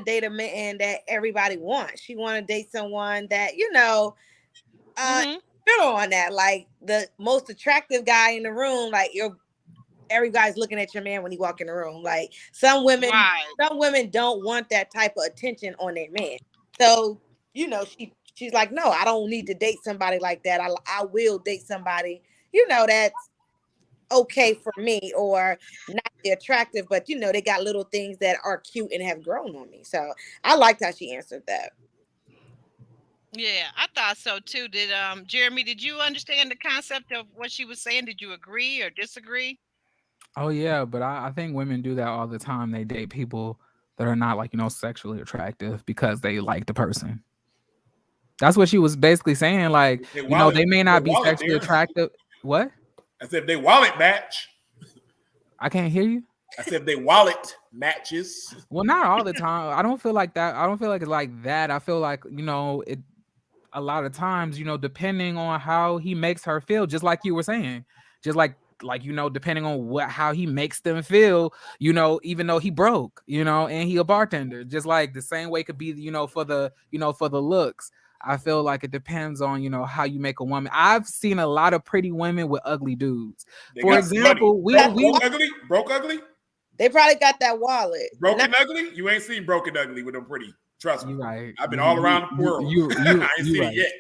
date a man that everybody wants. She want to date someone that, feel on that. Like, the most attractive guy in the room, like everybody's looking at your man when he walk in the room. Like, some women don't want that type of attention on their man. So, she's like, no, I don't need to date somebody like that. I will date somebody, that's okay for me, or not attractive, but they got little things that are cute and have grown on me. So I liked how she answered that. Yeah, I thought so too. Did Jeremy, did you understand the concept of what she was saying? Did you agree or disagree? Oh yeah, but I think women do that all the time. They date people that are not sexually attractive because they like the person. That's what she was basically saying. Like, they may not be sexually attractive. What? I said if they wallet match. I can't hear you. I said if they wallet matches. Well, not all the time. I don't feel like that. I don't feel like it's like that. I feel like, it a lot of times, depending on how he makes her feel, just like you were saying, just like depending on how he makes them feel, even though he broke, and he a bartender, just like the same way could be, for the looks. I feel like it depends on, how you make a woman. I've seen a lot of pretty women with ugly dudes. For example, broke ugly. They probably got that wallet. Broken ugly? You ain't seen broken ugly with them pretty. Trust me. Right. I've been all around the world. I ain't seen it yet.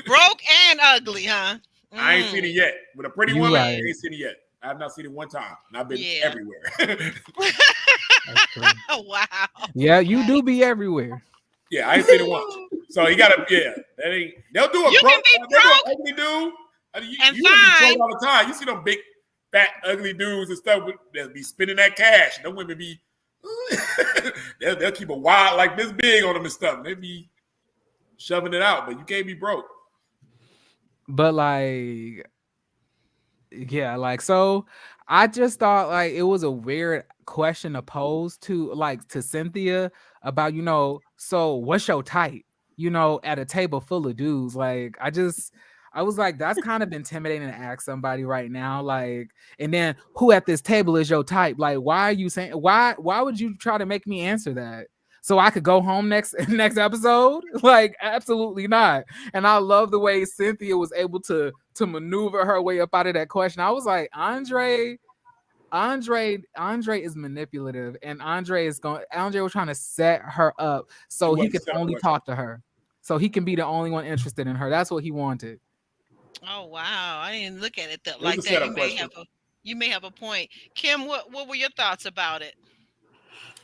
Broke and ugly, huh? I ain't seen it yet. With a pretty woman, I ain't seen it yet. I have not seen it one time. And I've been everywhere. Wow. Yeah, you do be everywhere. Yeah, I ain't seen it once. So you gotta, that ain't. They'll do a broke. Ugly dude. You be broke all the time. You see them big, fat, ugly dudes and stuff that be spending that cash. And them women be, they'll keep a wad like this big on them and stuff. They be shoving it out, but you can't be broke. But so I just thought it was a weird question to pose to Cynthia about, so what's your type, at a table full of dudes. I was like, that's kind of intimidating to ask somebody right now. And then who at this table is your type? Why are you saying, why would you try to make me answer that? So I could go home next episode? Absolutely not. And I love the way Cynthia was able to maneuver her way up out of that question. I was like, Andre is manipulative, and Andre was trying to set her up so he could only talk to her. So he can be the only one interested in her. That's what he wanted. Oh wow. I didn't look at it like that. You may have a point. Kim, what were your thoughts about it?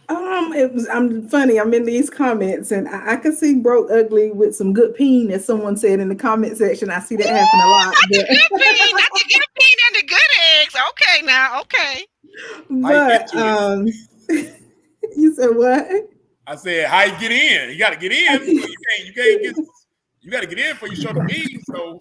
I'm funny. I'm in these comments, and I can see broke ugly with some good peen, as someone said in the comment section. I see that happen a lot. Not the good peen and the good eggs. Okay, now, okay. But you said what? I said, how you get in? You got to get in. You can't get. You got to get in before you show the peen. So.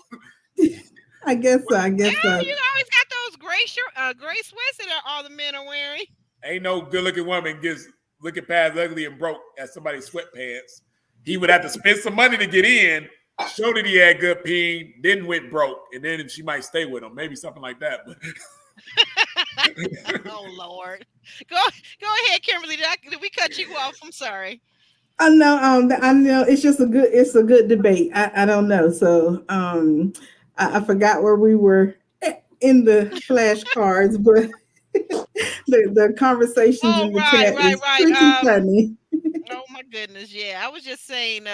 I guess so. You always got those gray sweats that all the men are wearing. Ain't no good-looking woman gets looking past ugly and broke at somebody's sweatpants. He would have to spend some money to get in, show that he had good peen, then went broke, and then she might stay with him. Maybe something like that. Oh, Lord. Go ahead, Kimberly. Did we cut you off? I'm sorry. I know it's a good debate. I don't know. So I forgot where we were in the flashcards, but the conversations Oh, in the right, chat right, is right. pretty funny. Oh my goodness, yeah. I was just saying,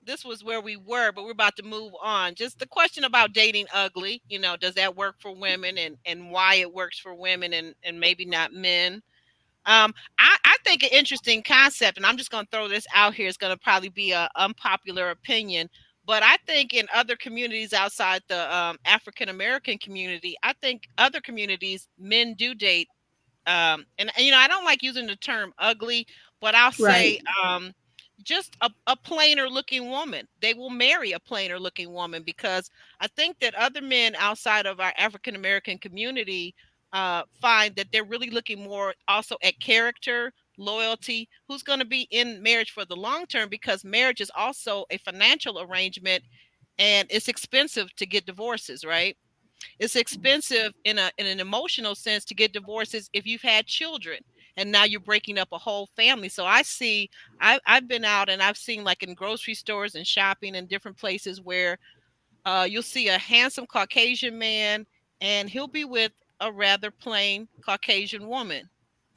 this was where we were, but we're about to move on. Just the question about dating ugly, does that work for women, and why it works for women and maybe not men? I think an interesting concept, and I'm just going to throw this out here. It's going to probably be a unpopular opinion, but I think in other communities outside the African American community, I think other communities men do date. And I don't like using the term ugly, but I'll Right. say just a plainer looking woman. They will marry a plainer looking woman because I think that other men outside of our African American community find that they're really looking more also at character, loyalty, who's going to be in marriage for the long term, because marriage is also a financial arrangement and it's expensive to get divorces, right? It's expensive in an emotional sense to get divorces if you've had children and now you're breaking up a whole family. So I've been out and I've seen, like, in grocery stores and shopping and different places where you'll see a handsome Caucasian man and he'll be with a rather plain Caucasian woman.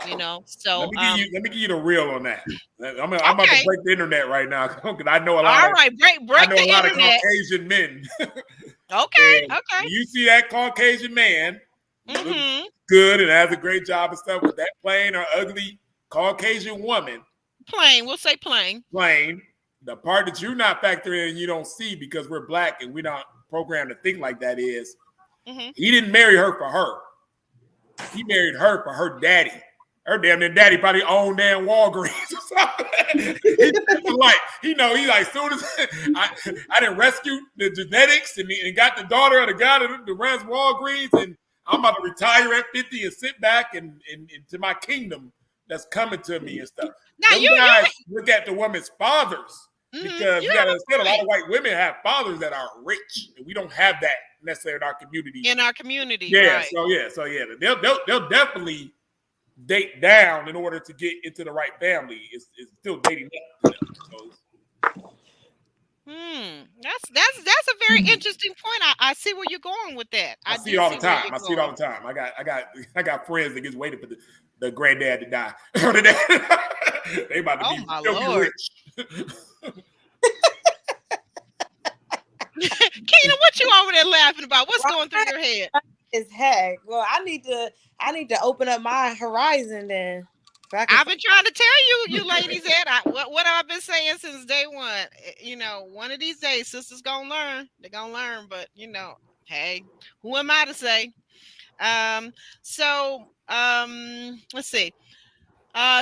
Let So me give you the real on that. I'm about to okay, break the internet right now because I know all right, I break know the a lot of internet. Caucasian men. Okay, And okay. when you see that Caucasian man, he looks Mm-hmm. good and has a great job and stuff, with that plain or ugly Caucasian woman, Plain, we'll say plain. plain, the part that you're not factoring in and you don't see because we're black and we're not programmed to think like that is, Mm-hmm. he didn't marry her for her. He married her for her daddy. Her damn near daddy probably owned damn Walgreens or something. He like, soon as I didn't rescue the genetics and got the daughter of the guy that runs Walgreens, and I'm about to retire at 50 and sit back and into my kingdom that's coming to me and stuff. Now Them guys look at the woman's fathers because you you got to have understand, a a lot point of white women have fathers that are rich, and we don't have that necessarily in our community. in our community, Yeah, right? so they'll definitely date down in order to get into the right family. It's still dating up to them. So That's a very interesting point. I see where you're going with that. I I see it do all see the where time. you're I see it all going. the time. I got friends that gets waiting for the granddad to die. They about to Oh be my filthy Lord. rich. Keena, what you over there laughing about? What's going through your head? Is heck. Well, I need to open up my horizon then. I've been trying to tell you ladies that what I've been saying since day one. One of these days, sisters gonna learn. They're gonna learn, but hey, who am I to say? Let's see.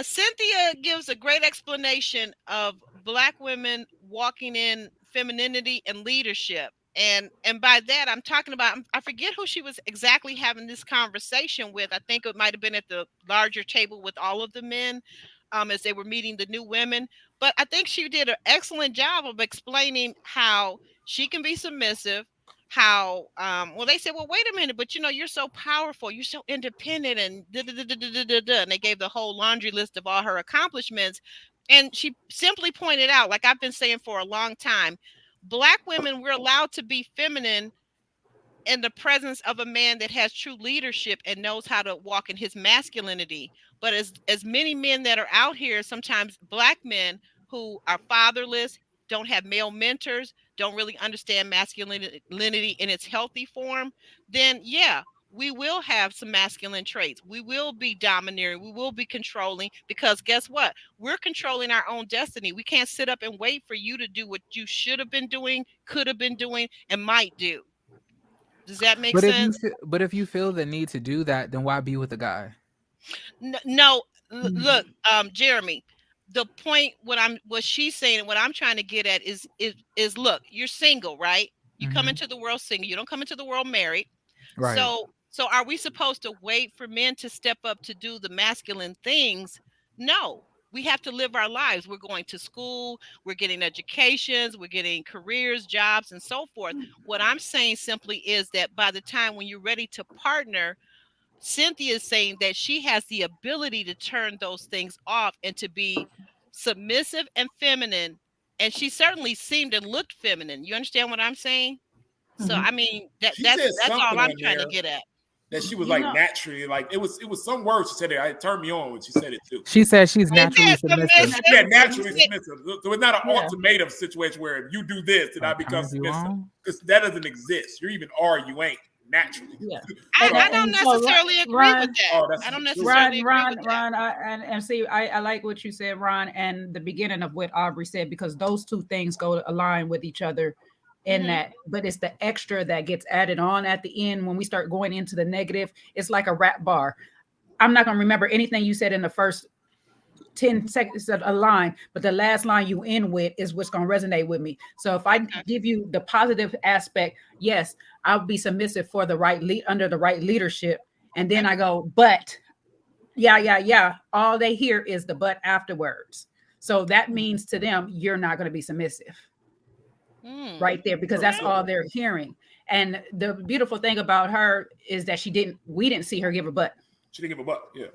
Cynthia gives a great explanation of Black women walking in femininity and leadership. And by that, I'm talking about, I forget who she was exactly having this conversation with. I think it might have been at the larger table with all of the men as they were meeting the new women. But I think she did an excellent job of explaining how she can be submissive, how well, they said, well, wait a minute, but you're so powerful, you're so independent, and da, da, da, da, da, da, da. And they gave the whole laundry list of all her accomplishments, and she simply pointed out, like I've been saying for a long time, Black women, we're allowed to be feminine in the presence of a man that has true leadership and knows how to walk in his masculinity. But as many men that are out here, sometimes Black men who are fatherless, don't have male mentors, don't really understand masculinity in its healthy form, then yeah, we will have some masculine traits. We will be domineering. We will be controlling, because guess what? We're controlling our own destiny. We can't sit up and wait for you to do what you should have been doing, could have been doing, and might do. Does that make sense? But if you feel the need to do that, then why be with a guy? No, look, Jeremy, the point what she's saying and what I'm trying to get at is look, you're single, right? You come into the world single. You don't come into the world married. Right. So are we supposed to wait for men to step up to do the masculine things? No. We have to live our lives. We're going to school, we're getting educations, we're getting careers, jobs, and so forth. What I'm saying simply is that by the time when you're ready to partner, Cynthia is saying that she has the ability to turn those things off and to be submissive and feminine, and she certainly seemed and looked feminine. You understand what I'm saying? So I mean that's all I'm trying to get at. That she was naturally it was some words she said it. It turned me on when she said it too. She said she's naturally submissive. Yeah, naturally submissive. So it's not an ultimatum situation where if you do this, then I become submissive. Because that doesn't exist. You're even you ain't naturally. Yeah. I don't necessarily agree with that. I don't necessarily agree with that. And see, I like what you said, Ron, and the beginning of what Aubrey said, because those two things go to align with each other in that, but it's the extra that gets added on at the end when we start going into the negative. It's like a rap bar. I'm not going to remember anything you said in the first 10 seconds of a line, but the last line you end with is what's going to resonate with me. So if I give you the positive aspect, yes, I'll be submissive for the under the right leadership. And then I go, but yeah. All they hear is the but afterwards. So that means to them, you're not going to be submissive. Right there, because that's all they're hearing. And the beautiful thing about her is that we didn't see her give a butt. She didn't give a butt, yeah.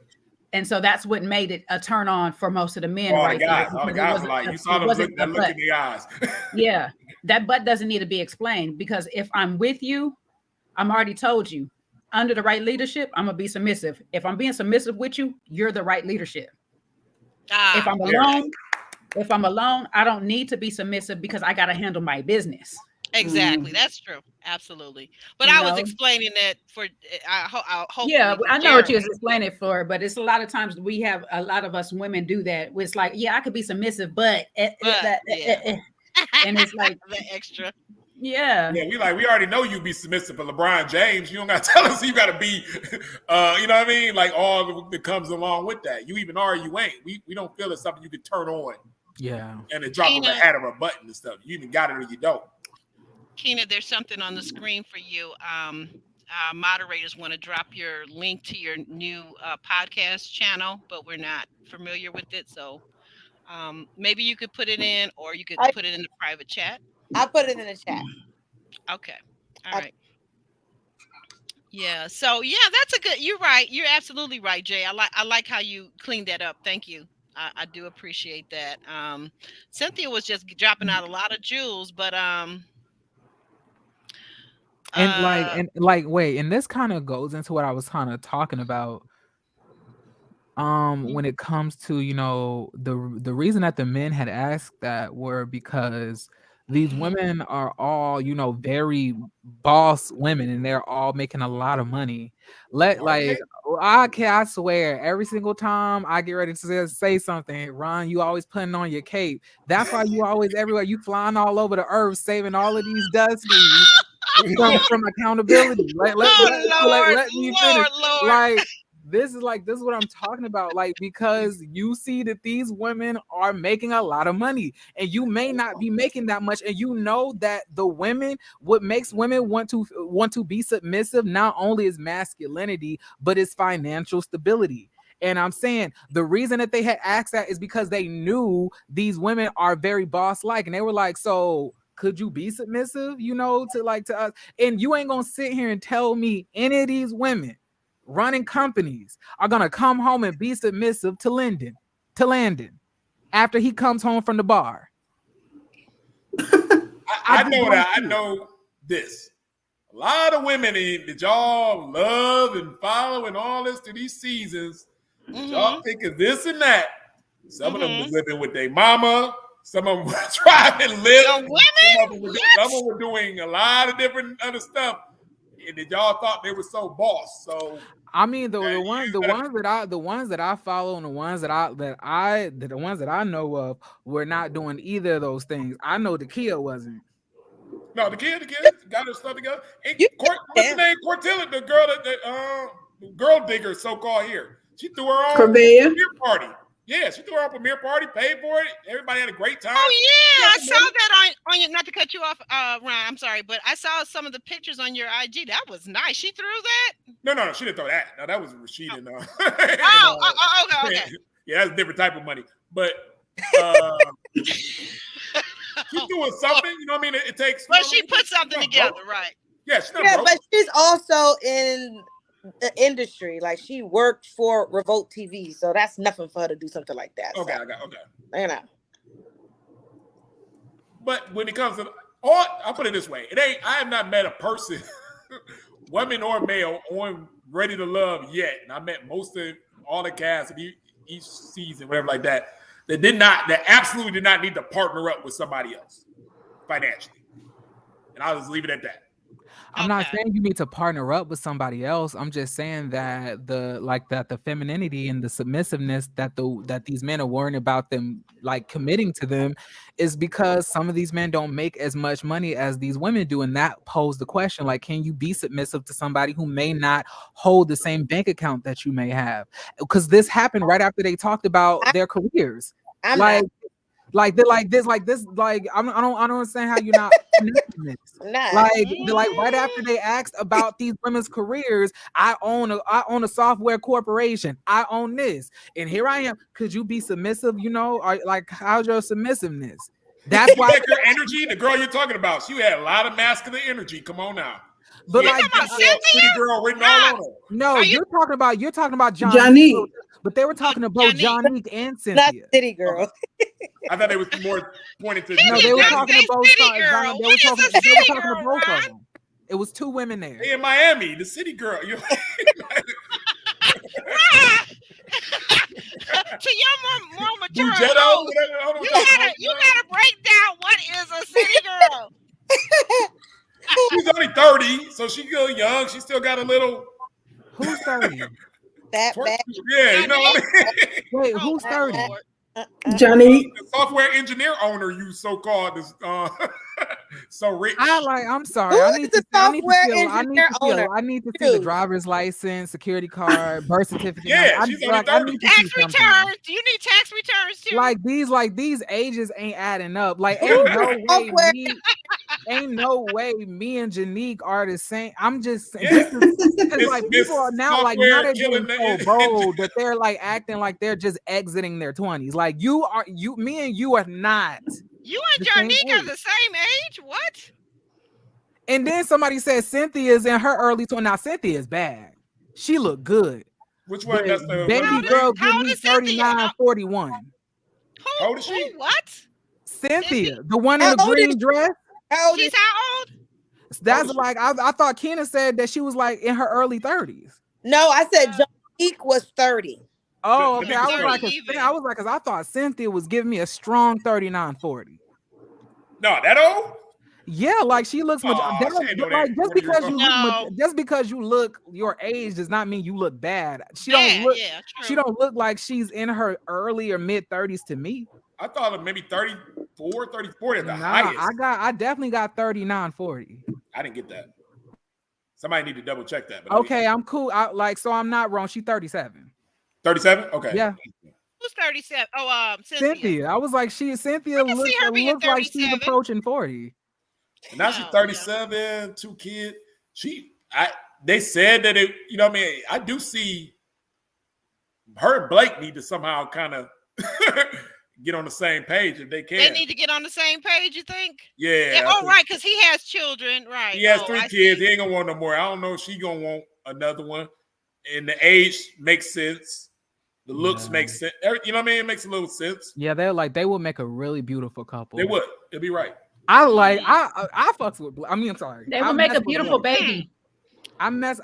And so that's what made it a turn on for most of the men. All the guys were like, you saw them look in the eyes. Yeah, that butt doesn't need to be explained, because if I'm with you, I'm already told you, under the right leadership, I'm gonna be submissive. If I'm being submissive with you, you're the right leadership. If I'm alone, I don't need to be submissive because I got to handle my business. Exactly. That's true. Absolutely. But I was explaining that for, I hope. Yeah, I know what you was explaining it for, but it's a lot of times we have a lot of us women do that. It's like, yeah, I could be submissive, but and it's like the extra. Yeah. Yeah, we already know you be submissive for LeBron James. You don't got to tell us you got to be, you know what I mean? Like all that comes along with that. You even are, you ain't. We don't feel it's something you can turn on. Yeah. And a drop of a hat or a button and stuff. You either got it or you don't. Keena, there's something on the screen for you. Moderators want to drop your link to your new podcast channel, but we're not familiar with it. So maybe you could put it in, or you could put it in the private chat. I'll put it in the chat. Okay. All right. Yeah. So yeah, that's a good. You're right. You're absolutely right, Jay. I like how you cleaned that up. Thank you. I do appreciate that. Cynthia was just dropping out a lot of jewels, but and this kind of goes into what I was kind of talking about. When it comes to, you know, the reason that the men had asked that were because these women are all, you know, very boss women, and they're all making a lot of money. I swear, every single time I get ready to say something, Ron, you always putting on your cape. That's why you always everywhere. You flying all over the earth, saving all of these dusties from accountability. Let me finish. Lord. This is what I'm talking about. Like, because you see that these women are making a lot of money, and you may not be making that much, and you know that what makes women want to be submissive not only is masculinity, but it's financial stability. And I'm saying the reason that they had asked that is because they knew these women are very boss-like, and they were like, so could you be submissive, you know, to us? And you ain't gonna sit here and tell me any of these women running companies are gonna come home and be submissive to Landon after he comes home from the bar. I know this. A lot of women that y'all love and follow and all this through these seasons, y'all think of this and that. Some of them was living with their mama. Some of them were driving live. Some of them were doing a lot of different other stuff. And that y'all thought they were so boss. So I mean, the ones that I follow and the ones that I know of were not doing either of those things. I know the Kia wasn't. No, the kid got her stuff together. What's the name? Cortilla, the girl the girl digger, so-called here. She threw her own premiere party. Yeah, she threw her own premiere party, paid for it. Everybody had a great time. Oh yeah, I saw that on your. Not to cut you off, Ryan. I'm sorry, but I saw some of the pictures on your IG. That was nice. She threw that. No, she didn't throw that. No, that was Rashid and. Okay. Yeah, that's a different type of money, but. She's doing something, you know what I mean? It takes. Well, she put something together, right? Yeah, she's not broke. But she's also in the industry. Like she worked for Revolt TV, so that's nothing for her to do something like that. Okay, so, okay. You know. But when it comes to I'll put it this way: I have not met a person, woman or male, on Ready to Love yet. And I met all the cast of each season, whatever like that. That absolutely did not need to partner up with somebody else financially. And I'll just leave it at that. I'm not saying you need to partner up with somebody else. I'm just saying that the femininity and the submissiveness that these men are worrying about them like committing to them is because some of these men don't make as much money as these women do. And that posed the question, like, can you be submissive to somebody who may not hold the same bank account that you may have? Because this happened right after they talked about their careers. I don't understand how you're not connecting this. Like right after they asked about these women's careers, I own a software corporation. I own this, and here I am. Could you be submissive? You know, like how's your submissiveness? That's why your energy. The girl you're talking about, she had a lot of masculine energy. Come on now. But like city girl written all on her. No, you're talking about Johnny. But they were talking about Johnny and Cynthia. Not city girl. I thought they was more pointed to. No, they were talking about city girl. They were talking to both of them. It was two women there. Hey, in Miami, the city girl. To your more mature, you gotta break down what is a city girl. She's only 30, so she's still young. She still got a little. Who's 30? That bad. Yeah, you know what I mean? Wait, who's 30? Johnny, the software engineer owner, you so-called, is so rich. I'm sorry. I need to see the driver's license, security card, birth certificate. Yeah, she's only 30. Tax returns. Do you need tax returns too? Like these ages ain't adding up. Like ain't no way me and Janique are the same. I'm just because like people are now they're getting so bold that they're like acting like they're just exiting their 20s. Like me and you are not. You and Janique are the same age? What? And then somebody said Cynthia's in her early 20s. Now Cynthia is bad. She look good. Which one? That's the baby girl give me 39, 41. How old is she? What? Cynthia, the one in the green dress. She's how old? That's like I thought Keena said that she was like in her early 30s. No, I said Janique was 30. Oh, okay. I was like, because I thought Cynthia was giving me a strong 39, 40. No, that old? Yeah, like she looks much. Like just because you look your age does not mean you look bad. She don't look like she's in her early or mid 30s to me. I thought maybe 34 at the highest. I definitely got 39, 40. I didn't get that. Somebody need to double check that. Okay, I'm cool. So I'm not wrong. She's 37. 37? Okay. Yeah. Who's 37? Oh, Cynthia. I was like, Cynthia looks like she's approaching 40. And now she's 37, 2 kids. They said that I do see her and Blake need to somehow kind of get on the same page if they can. They need to get on the same page, you think? Yeah. Right, because he has children, right? He has 3 kids. He ain't gonna want no more. I don't know if she gonna want another one. And the age makes sense. The looks make sense. You know what I mean? It makes a little sense. Yeah, they would make a really beautiful couple. They would. It'd be right. I fucks with Blake. I mean, I'm sorry. They would make a beautiful baby. I mess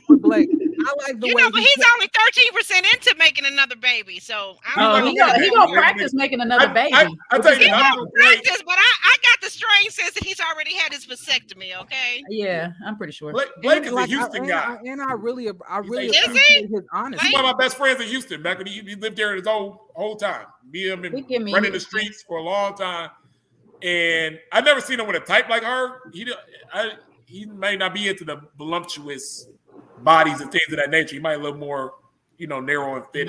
with Blake. I like the way but he's only 13% into making another baby. So he gonna practice making another baby. I tell you, practice, but I got the strange sense that he's already had his vasectomy. Okay. Yeah, I'm pretty sure. Blake is a Houston guy, and I really appreciate his honesty. He's one of my best friends in Houston. Back when he lived there his whole time. Me and him been running the streets for a long time, and I've never seen him with a type like her. He may not be into the voluptuous bodies and things of that nature. He might a little more, narrow and fit.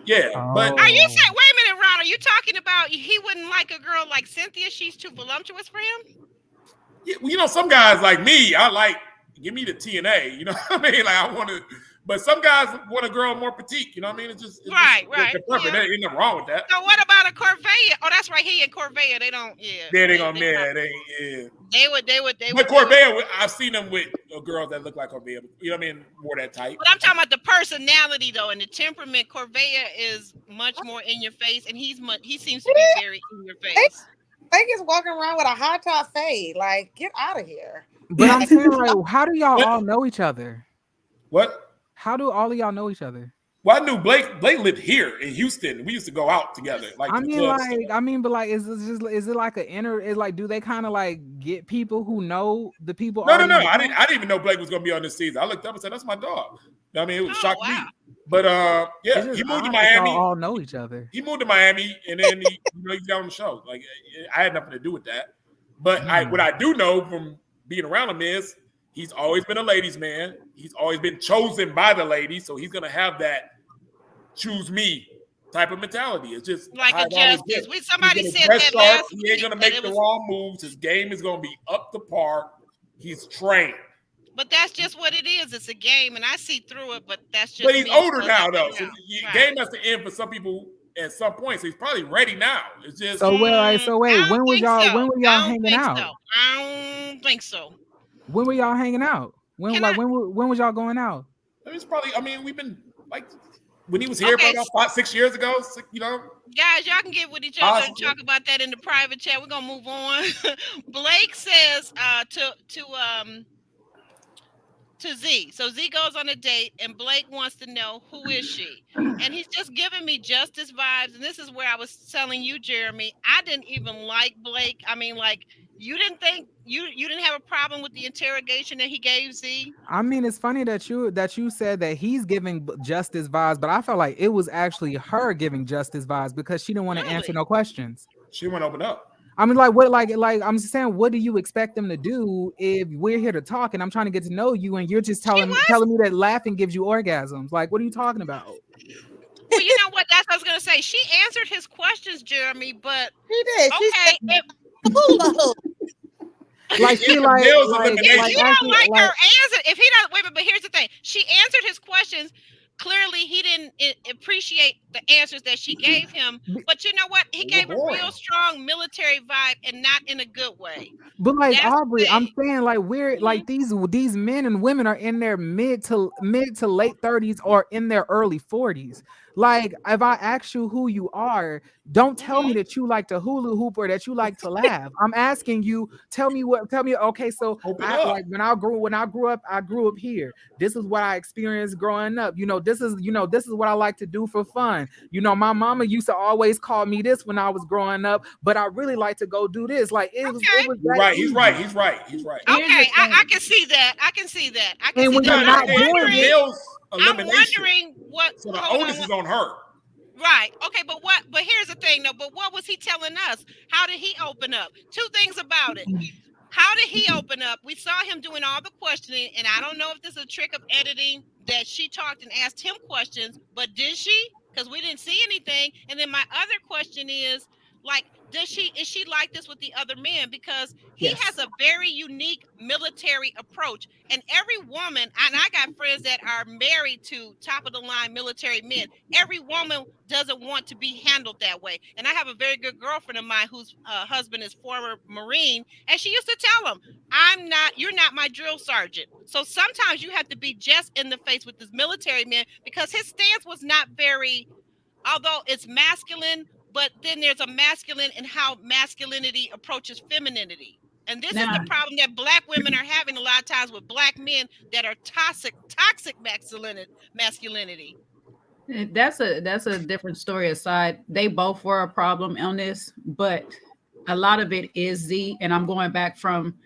Yeah, but are you saying? Wait a minute, Ron. Are you talking about he wouldn't like a girl like Cynthia? She's too voluptuous for him. Yeah, some guys like me. Give me the TNA. You know what I mean? Like I want to But some guys want a girl more petite. You know what I mean? It's right. They're perfect. There ain't nothing wrong with that. So what about a Corvée? Oh, that's right. He and Corvée, they don't. Yeah. They would. But Corvée, I've seen them with girls that look like Corvée. You know what I mean? More that type. But I'm talking about the personality though, and the temperament. Corvée is much more in your face, and he seems to be very in your face. Vegas walking around with a high top fade. Like, get out of here. But I'm saying, like, how do y'all all know each other? What? How do all of y'all know each other? Well, I knew Blake. Blake lived here in Houston. We used to go out together. Like, but is it like an inner? Is like, do they kind of like get people who know the people? No. I didn't even know Blake was gonna be on this season. I looked up and said, "That's my dog." I mean, it was shocked me. But yeah, he moved to Miami. All know each other. He moved to Miami, and then he got on the show. Like, I had nothing to do with that. But what I do know from being around him is he's always been a ladies' man. He's always been chosen by the ladies, so he's gonna have that choose me type of mentality. It's just like a justice. Somebody said that last week. He ain't gonna make the wrong moves. His game is gonna be up to par. He's trained. But that's just what it is. It's a game, and I see through it. But that's just. But he's older now, though. So game has to end for some people at some point. So he's probably ready now. It's just. So wait. When were y'all hanging out? I don't think so. When were y'all hanging out? When was y'all going out? It was probably. I mean, we've been like. When he was here about 5-6 years ago, you know. Guys, y'all can get with each other and talk about that in the private chat. We're gonna move on. Blake says to Z. So Z goes on a date, and Blake wants to know who is she, and he's just giving me justice vibes. And this is where I was telling you, Jeremy, I didn't even like Blake. I mean, like. You didn't think you didn't have a problem with the interrogation that he gave Z? I mean, it's funny that you said that he's giving justice vibes, but I felt like it was actually her giving justice vibes because she didn't want to answer no questions. She went open up. I mean, like what? Like I'm just saying, what do you expect them to do if we're here to talk and I'm trying to get to know you and you're just telling me that laughing gives you orgasms? Like, what are you talking about? Well, you know what? That's what I was gonna say. She answered his questions, Jeremy, but she did. Okay. Like she if he don't like her answer, if he doesn't wait, but here's the thing: she answered his questions. Clearly, he didn't appreciate the answers that she gave him. But you know what? He gave a real strong military vibe, and not in a good way. But like that's Aubrey, I'm saying like we're like these men and women are in their mid to late 30s or in their early 40s. Like, if I ask you who you are, don't tell me that you like to hula hoop or that you like to laugh. I'm asking you, tell me. Okay, so like when I grew up, I grew up here. This is what I experienced growing up. This is what I like to do for fun. My mama used to always call me this when I was growing up, but I really like to go do this. Like it was right. He's right. Okay, I can see that. I can see that. When you're not doing it. I'm wondering what. So the onus is on her. Right. Okay. But here's the thing, though. But what was he telling us? How did he open up? Two things about it. How did he open up? We saw him doing all the questioning, and I don't know if this is a trick of editing that she talked and asked him questions, but did she? Because we didn't see anything. And then my other question is, like, is she like this with the other men? Because he has a very unique military approach. And every woman, and I got friends that are married to top of the line military men. Every woman doesn't want to be handled that way. And I have a very good girlfriend of mine whose husband is former Marine. And she used to tell him, you're not my drill sergeant. So sometimes you have to be just in the face with this military man because his stance was not very, although it's masculine, but then there's a masculine in how masculinity approaches femininity. And this is the problem that Black women are having a lot of times with Black men that are toxic masculinity. That's a different story aside. They both were a problem on this, but a lot of it is Z. And I'm going back from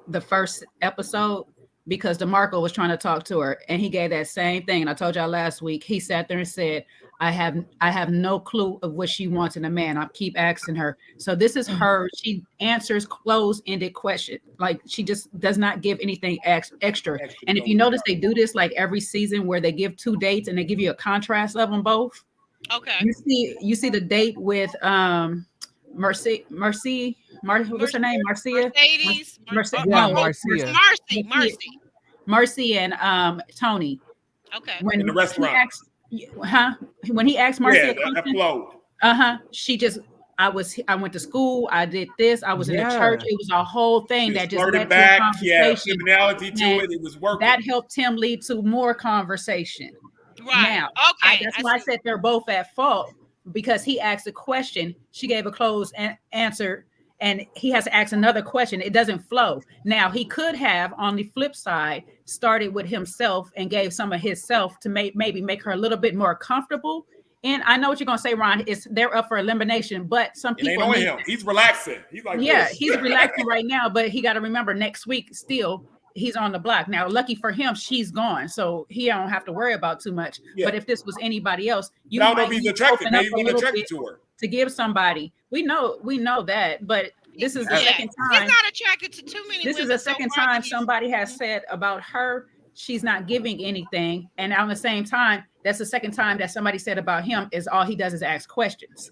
the first episode because DeMarco was trying to talk to her and he gave that same thing. And I told y'all last week, he sat there and said, I have no clue of what she wants in a man. I keep asking her. So this is her. She answers closed-ended questions. Like she just does not give anything extra. And if you notice, they do this like every season where they give 2 dates and they give you a contrast of them both. Okay. You see the date with Mercy. What's her name? Marcia. Mercedes. Marcy and Tony. Okay. When in the restaurant. When he asked Marcy a question, that flowed. She just, I went to school, I did this, I was in a church. It was a whole thing that just led to a conversation. Criminality to it. It was working. That helped him lead to more conversation. Right. Now, okay. That's why I said they're both at fault, because he asked a question, she gave a closed answer, and he has to ask another question. It doesn't flow. Now, he could have, on the flip side, started with himself and gave some of his self to maybe make her a little bit more comfortable. And I know what you're gonna say, Ron. They're up for elimination, but some people know him. He's relaxing. He's like, he's relaxing right now. But he got to remember, next week still he's on the block. Now, lucky for him, she's gone, so he don't have to worry about too much. But if this was anybody else, you don't know if he's attracted. Maybe he's attracted to her. To give somebody, we know that, but this is the second time. He's not attracted to too many. This is the second time somebody has said about her, she's not giving anything, and at the same time, that's the second time that somebody said about him is all he does is ask questions.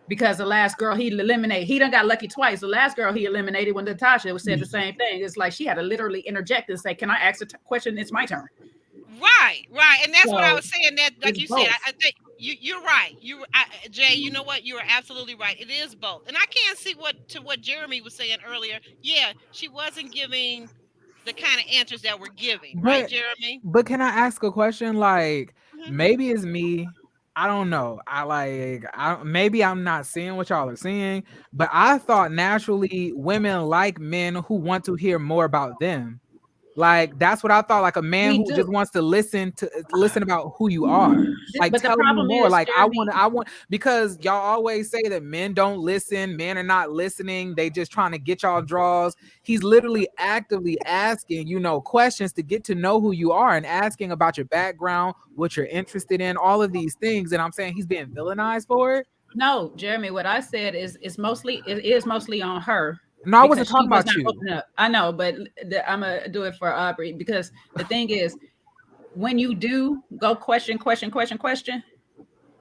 Because the last girl he eliminated, he done got lucky twice. The last girl he eliminated when Natasha said the same thing. It's like she had to literally interject and say, "Can I ask a question? It's my turn." Right, and that's what I was saying. That, like you said, I think you're right. Jay, you know what? You are absolutely right. It is both, and I can't see what Jeremy was saying earlier. Yeah, she wasn't giving the kind of answers that we're giving, right, Jeremy? But can I ask a question? Like, maybe it's me. I don't know. Maybe I'm not seeing what y'all are seeing, but I thought naturally women like men who want to hear more about them. Like, that's what I thought. Like a man who just wants to listen about who you are. Like, but tell the problem me more. Is, like, Jeremy, I want, because y'all always say that men don't listen, men are not listening, they just trying to get y'all draws. He's literally actively asking, questions to get to know who you are and asking about your background, what you're interested in, all of these things. And I'm saying he's being villainized for it. No, Jeremy, what I said is mostly on her. No, I wasn't talking about you. I know, but I'm going to do it for Aubrey, because the thing is, when you do go question,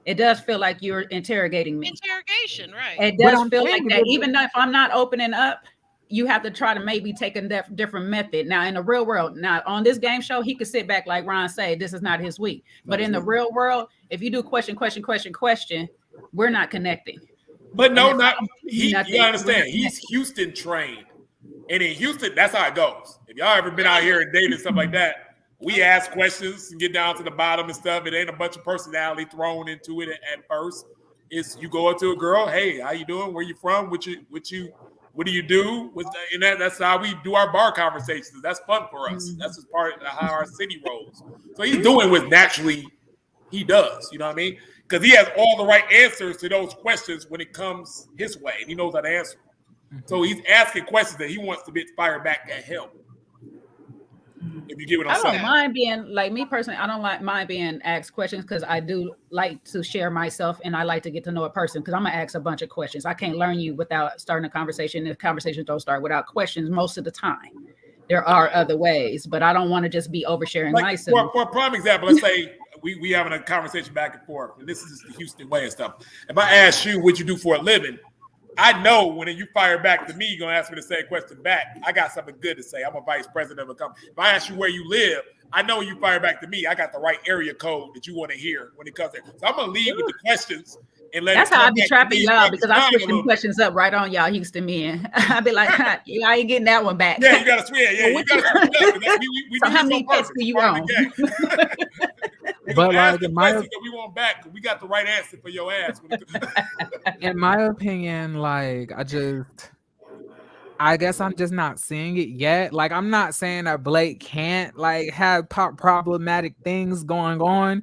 it does feel like you're interrogating me. Interrogation, right. It does feel like that. Even though if I'm not opening up, you have to try to maybe take a different method. Now, in the real world, now on this game show, he could sit back like Ron said, this is not his week. But in the real world, if you do question, we're not connecting. But no, you understand. He's Houston trained. And in Houston, that's how it goes. If y'all ever been out here and dating and stuff like that, we ask questions and get down to the bottom and stuff. It ain't a bunch of personality thrown into it at first. It's you go up to a girl, hey, how you doing? Where you from? What do you do? And that's how we do our bar conversations. That's fun for us. That's just part of how our city rolls. So he's doing what naturally he does. You know what I mean? Because he has all the right answers to those questions when it comes his way. And he knows how to answer. So he's asking questions that he wants to be fired back at him. If you get what I'm saying. I don't mind being, like me personally, I don't mind being asked questions, because I do like to share myself and I like to get to know a person, because I'm going to ask a bunch of questions. I can't learn you without starting a conversation. And conversations don't start without questions most of the time. There are other ways, but I don't want to just be oversharing myself. For a prime example, let's say we having a conversation back and forth, and this is just the Houston way and stuff. If I ask you what you do for a living, I know when you fire back to me, you're going to ask me the same question back. I got something good to say. I'm a vice president of a company. If I ask you where you live, I know when you fire back to me, I got the right area code that you want to hear when it comes there. So I'm going to lead with the questions. And that's how I be trapping y'all, because I switch them questions up right on y'all Houston men. I be like, you ain't getting that one back. Yeah, you got to switch. Yeah, you got to switch up. So how many pets do you own? But like in my that we want back, we got the right answer for your ass. In my opinion, like I guess I'm just not seeing it yet. Like, I'm not saying that Blake can't like have problematic things going on,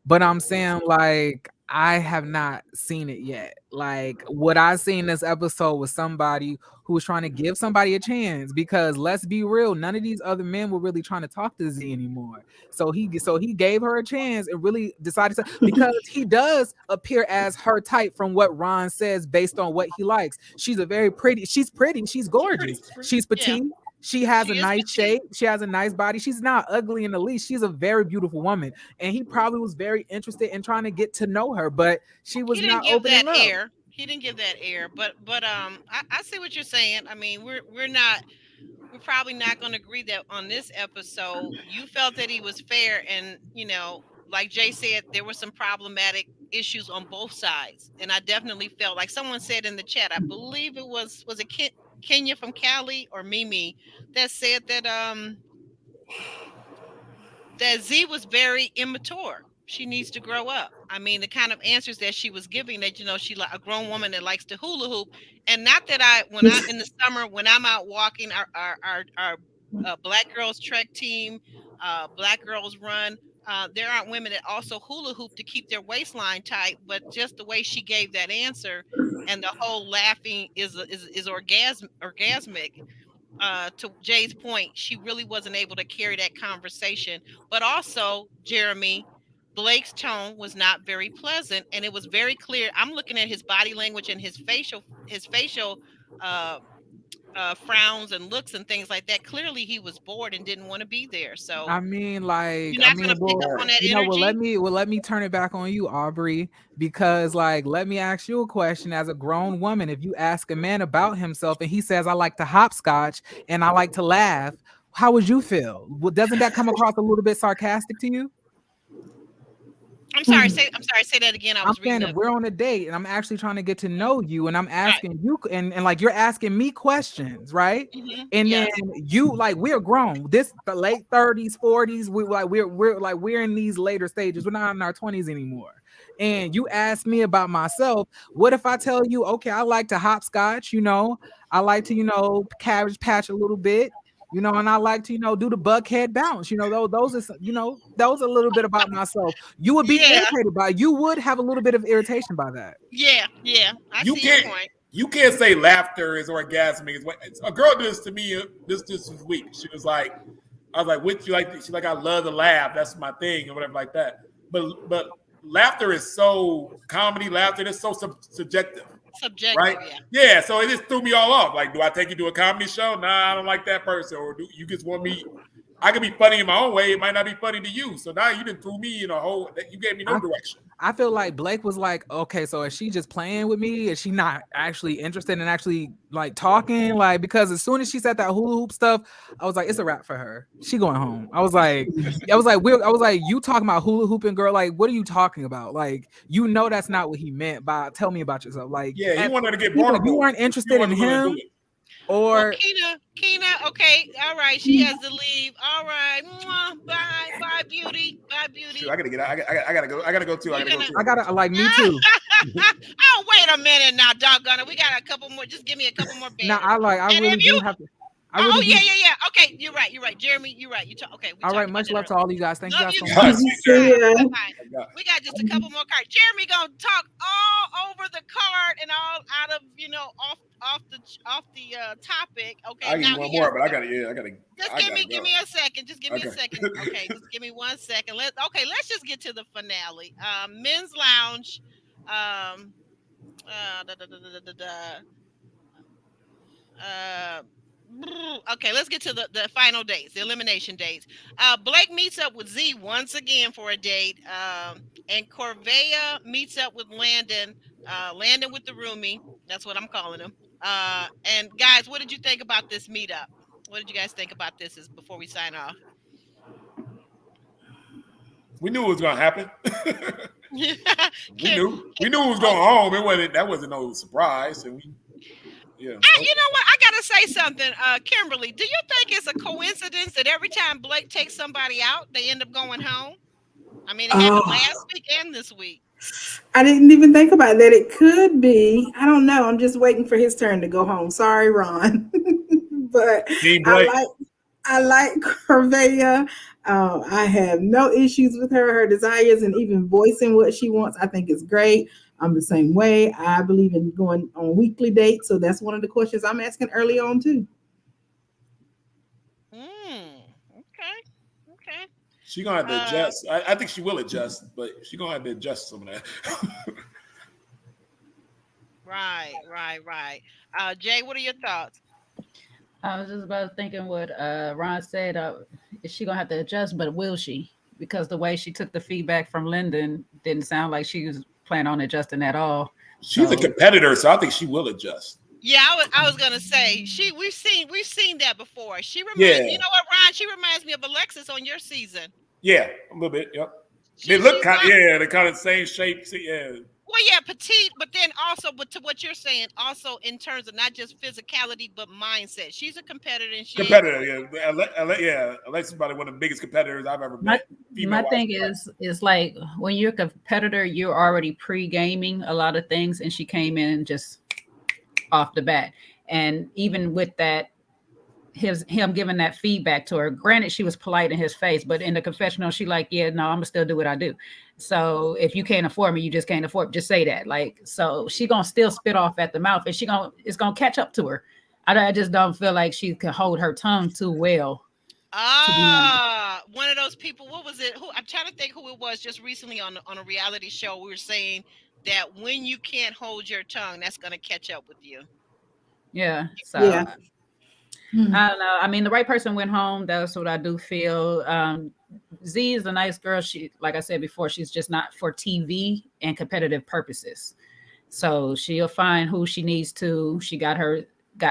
but I'm saying like I have not seen it yet. Like, what I seen this episode was somebody who was trying to give somebody a chance, because let's be real, none of these other men were really trying to talk to Z anymore. So he gave her a chance and really decided to, because he does appear as her type from what Ron says based on what he likes. She's pretty, she's gorgeous. She's petite. Yeah. She has a nice shape. She has a nice body. She's not ugly in the least. She's a very beautiful woman. And he probably was very interested in trying to get to know her, but she was not opening up. He didn't give that air. But I see what you're saying. I mean, we're not we're probably not going to agree that on this episode. You felt that he was fair, and like Jay said, there were some problematic issues on both sides, and I definitely felt like someone said in the chat. I believe it was it Kenya from Cali or Mimi that said that that Z was very immature. She needs to grow up. I mean, the kind of answers that she was giving, that she like a grown woman that likes to hula hoop, and not that when I in the summer when I'm out walking our Black Girls Trek team, Black Girls Run. There aren't women that also hula hoop to keep their waistline tight, but just the way she gave that answer and the whole laughing is orgasmic. To Jay's point, she really wasn't able to carry that conversation. But also, Jeremy, Blake's tone was not very pleasant, and it was very clear. I'm looking at his body language and his facial frowns and looks and things like that. Clearly, he was bored and didn't want to be there. So I mean, like, you're not going to pick up on that energy. Well, let me turn it back on you, Aubrey, because like, let me ask you a question. As a grown woman, if you ask a man about himself and he says, "I like to hopscotch and I like to laugh," how would you feel? Well, doesn't that come across a little bit sarcastic to you? I'm sorry. Say that again. I'm saying if we're on a date and I'm actually trying to get to know you, and I'm asking you, and like you're asking me questions, right? Mm-hmm. And then you like, we're grown. This the late 30s, 40s. We're in these later stages. We're not in our 20s anymore. And you ask me about myself. What if I tell you, okay, I like to hopscotch, I like to, cabbage patch a little bit. And I like to, do the buckhead bounce. Those are a little bit about myself. You would be irritated by it. You would have a little bit of irritation by that. Yeah. I see your point. You can't say laughter is orgasmic. A girl did this to me this week. She was like, I was like, "What you like?" She's like, "I love to laugh. That's my thing," or whatever like that. But laughter is so comedy. Laughter is so subjective. Right? Yeah. So it just threw me all off. Like, do I take you to a comedy show? Nah, I don't like that person. Or do you just want me? I can be funny in my own way. It might not be funny to you. So now you didn't threw me in a whole. You gave me no direction. I feel like Blake was like, okay, so is she just playing with me? Is she not actually interested in actually like talking? Like, because as soon as she said that hula hoop stuff, I was like, it's a wrap for her. She going home. I was like, you talking about hula hooping, girl? Like, what are you talking about? Like, that's not what he meant by tell me about yourself. Like, yeah, he wanted to get bored. You weren't interested in him. Or Keena, okay, all right. She has to leave. All right, bye, beauty. Shoot, I gotta go too. I gotta like me too. Oh, wait a minute now, doggone it. We got a couple more. Just give me a couple more. No, I really do have to. Yeah. Okay, you're right. Jeremy, you're right. Okay. All right. Much love to all you guys. Thank you guys so much. We got just a couple more cards. Jeremy gonna talk all over the card and all out of off the topic. Okay. I need one more, but I gotta. Just give me a second. Just give me a second. Okay. Just give me 1 second. Let's just get to the finale. Men's Lounge. Okay, let's get to the final days, the elimination days. Blake meets up with Z once again for a date, and Corvea meets up with Landon. Landon with the roomie, that's what I'm calling him. And guys, what did you think about this meetup? What did you guys think about this? Before we sign off? We knew it was gonna happen. we knew it was going home. That wasn't no surprise, and we. Yeah. You know what? I gotta say something, Kimberly. Do you think it's a coincidence that every time Blake takes somebody out, they end up going home? I mean, it happened last week and this week. I didn't even think about that. It could be. I don't know. I'm just waiting for his turn to go home. Sorry, Ron. But I like Corvea. I have no issues with her desires, and even voicing what she wants, I think is great. I'm the same way. I believe in going on weekly dates. So that's one of the questions I'm asking early on too. Okay. She's gonna have to adjust. I think she will adjust, but she's gonna have to adjust some of that. Right. Jay, what are your thoughts? I was just about thinking what Ron said. Is she gonna have to adjust? But will she? Because the way she took the feedback from Lyndon didn't sound like she was planning on adjusting at all. She's a competitor, so I think she will adjust. Yeah, I was gonna say we've seen that before. She reminds Yeah. you know what, Ron? She reminds me of Alexis on your season. Yeah, a little bit. Yep. They look She's kind of, not. yeah, they're kind of the same shape. Yeah. Well, yeah, petite, but then also, but to what you're saying, also in terms of not just physicality but mindset. She's a competitor, and she ain't Competitor, going. yeah. Alexis is probably one of the biggest competitors I've ever My met. my Female wise. thing is like when you're a competitor, you're already pre-gaming a lot of things, and she came in just off the bat. And even with that, him giving that feedback to her. Granted, she was polite in his face, but in the confessional, she like, yeah, no, I'm gonna still do what I do. So if you can't afford me, you just can't afford me. Just say that. Like, so she gonna still spit off at the mouth, and it's gonna catch up to her. I just don't feel like she can hold her tongue too well. One of those people. What was it? Who I'm trying to think who it was. Just recently on a reality show, we were saying that when you can't hold your tongue, that's gonna catch up with you. Yeah. So Yeah. I don't know. I mean, the right person went home. That's what I do feel. Z is a nice girl. She, like I said before, she's just not for TV and competitive purposes. So she'll find who she needs to. She got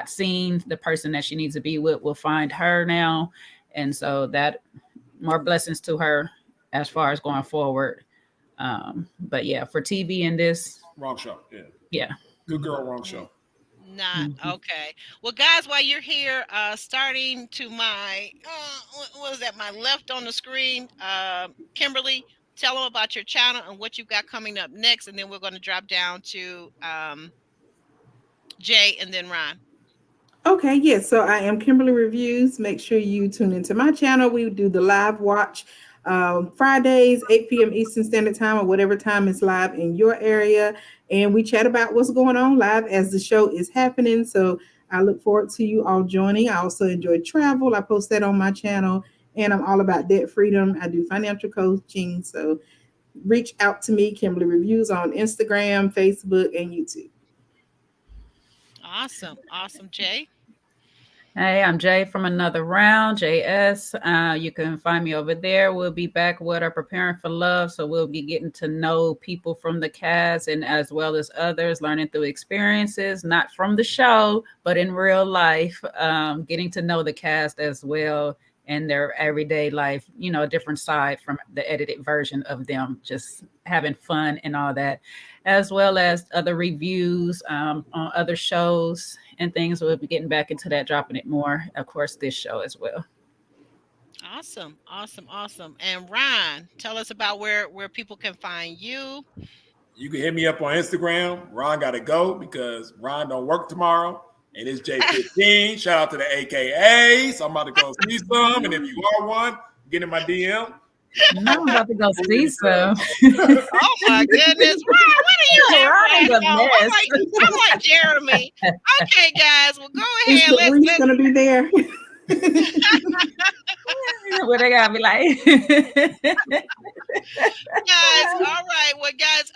seen. The person that she needs to be with will find her now. And so that more blessings to her as far as going forward. But yeah, for TV and this. Wrong show. Yeah. Yeah. Good girl, wrong show. Not okay. Well, guys, while you're here, starting to my what was that? My left on the screen, Kimberly. Tell them about your channel and what you've got coming up next, and then we're going to drop down to Jay and then Ron. Okay, yes. So I am Kimberly Reviews. Make sure you tune into my channel. We do the live watch Fridays, 8 p.m. Eastern Standard Time, or whatever time is live in your area. And we chat about what's going on live as the show is happening. So I look forward to you all joining. I also enjoy travel. I post that on my channel. And I'm all about debt freedom. I do financial coaching. So reach out to me, Kimberly Reviews, on Instagram, Facebook, and YouTube. Awesome. Jay. Hey, I'm Jay from Another Round, JS. You can find me over there. We'll be back with our Preparing for Love. So we'll be getting to know people from the cast and as well as others, learning through experiences, not from the show, but in real life, getting to know the cast as well and their everyday life, a different side from the edited version of them, just having fun and all that, as well as other reviews on other shows and things. We'll be getting back into that, dropping it more, of course, this show as well. Awesome. And Ron, tell us about where people can find you. You can hit me up on Instagram. Ron got to go because Ron don't work tomorrow. And it's J15. Shout out to the AKA. So I'm about to go see some. And if you are one, get in my DM. No, I'm about to go see some. Oh my goodness. Ron, what are you doing? I'm like Jeremy. Okay, guys. Well, go ahead. Let's gonna be there. What they gotta be like. Guys, all right. Well, guys,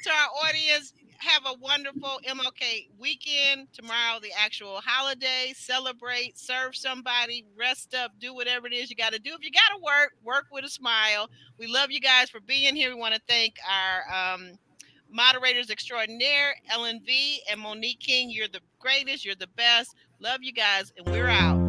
to our audience, have a wonderful MLK weekend. Tomorrow, the actual holiday. Celebrate, serve somebody, rest up, do whatever it is you got to do. If you got to work with a smile. We love you guys for being here. We want to thank our moderators extraordinaire, Ellen V and Monique King. You're the greatest. You're the best. Love you guys, and we're out.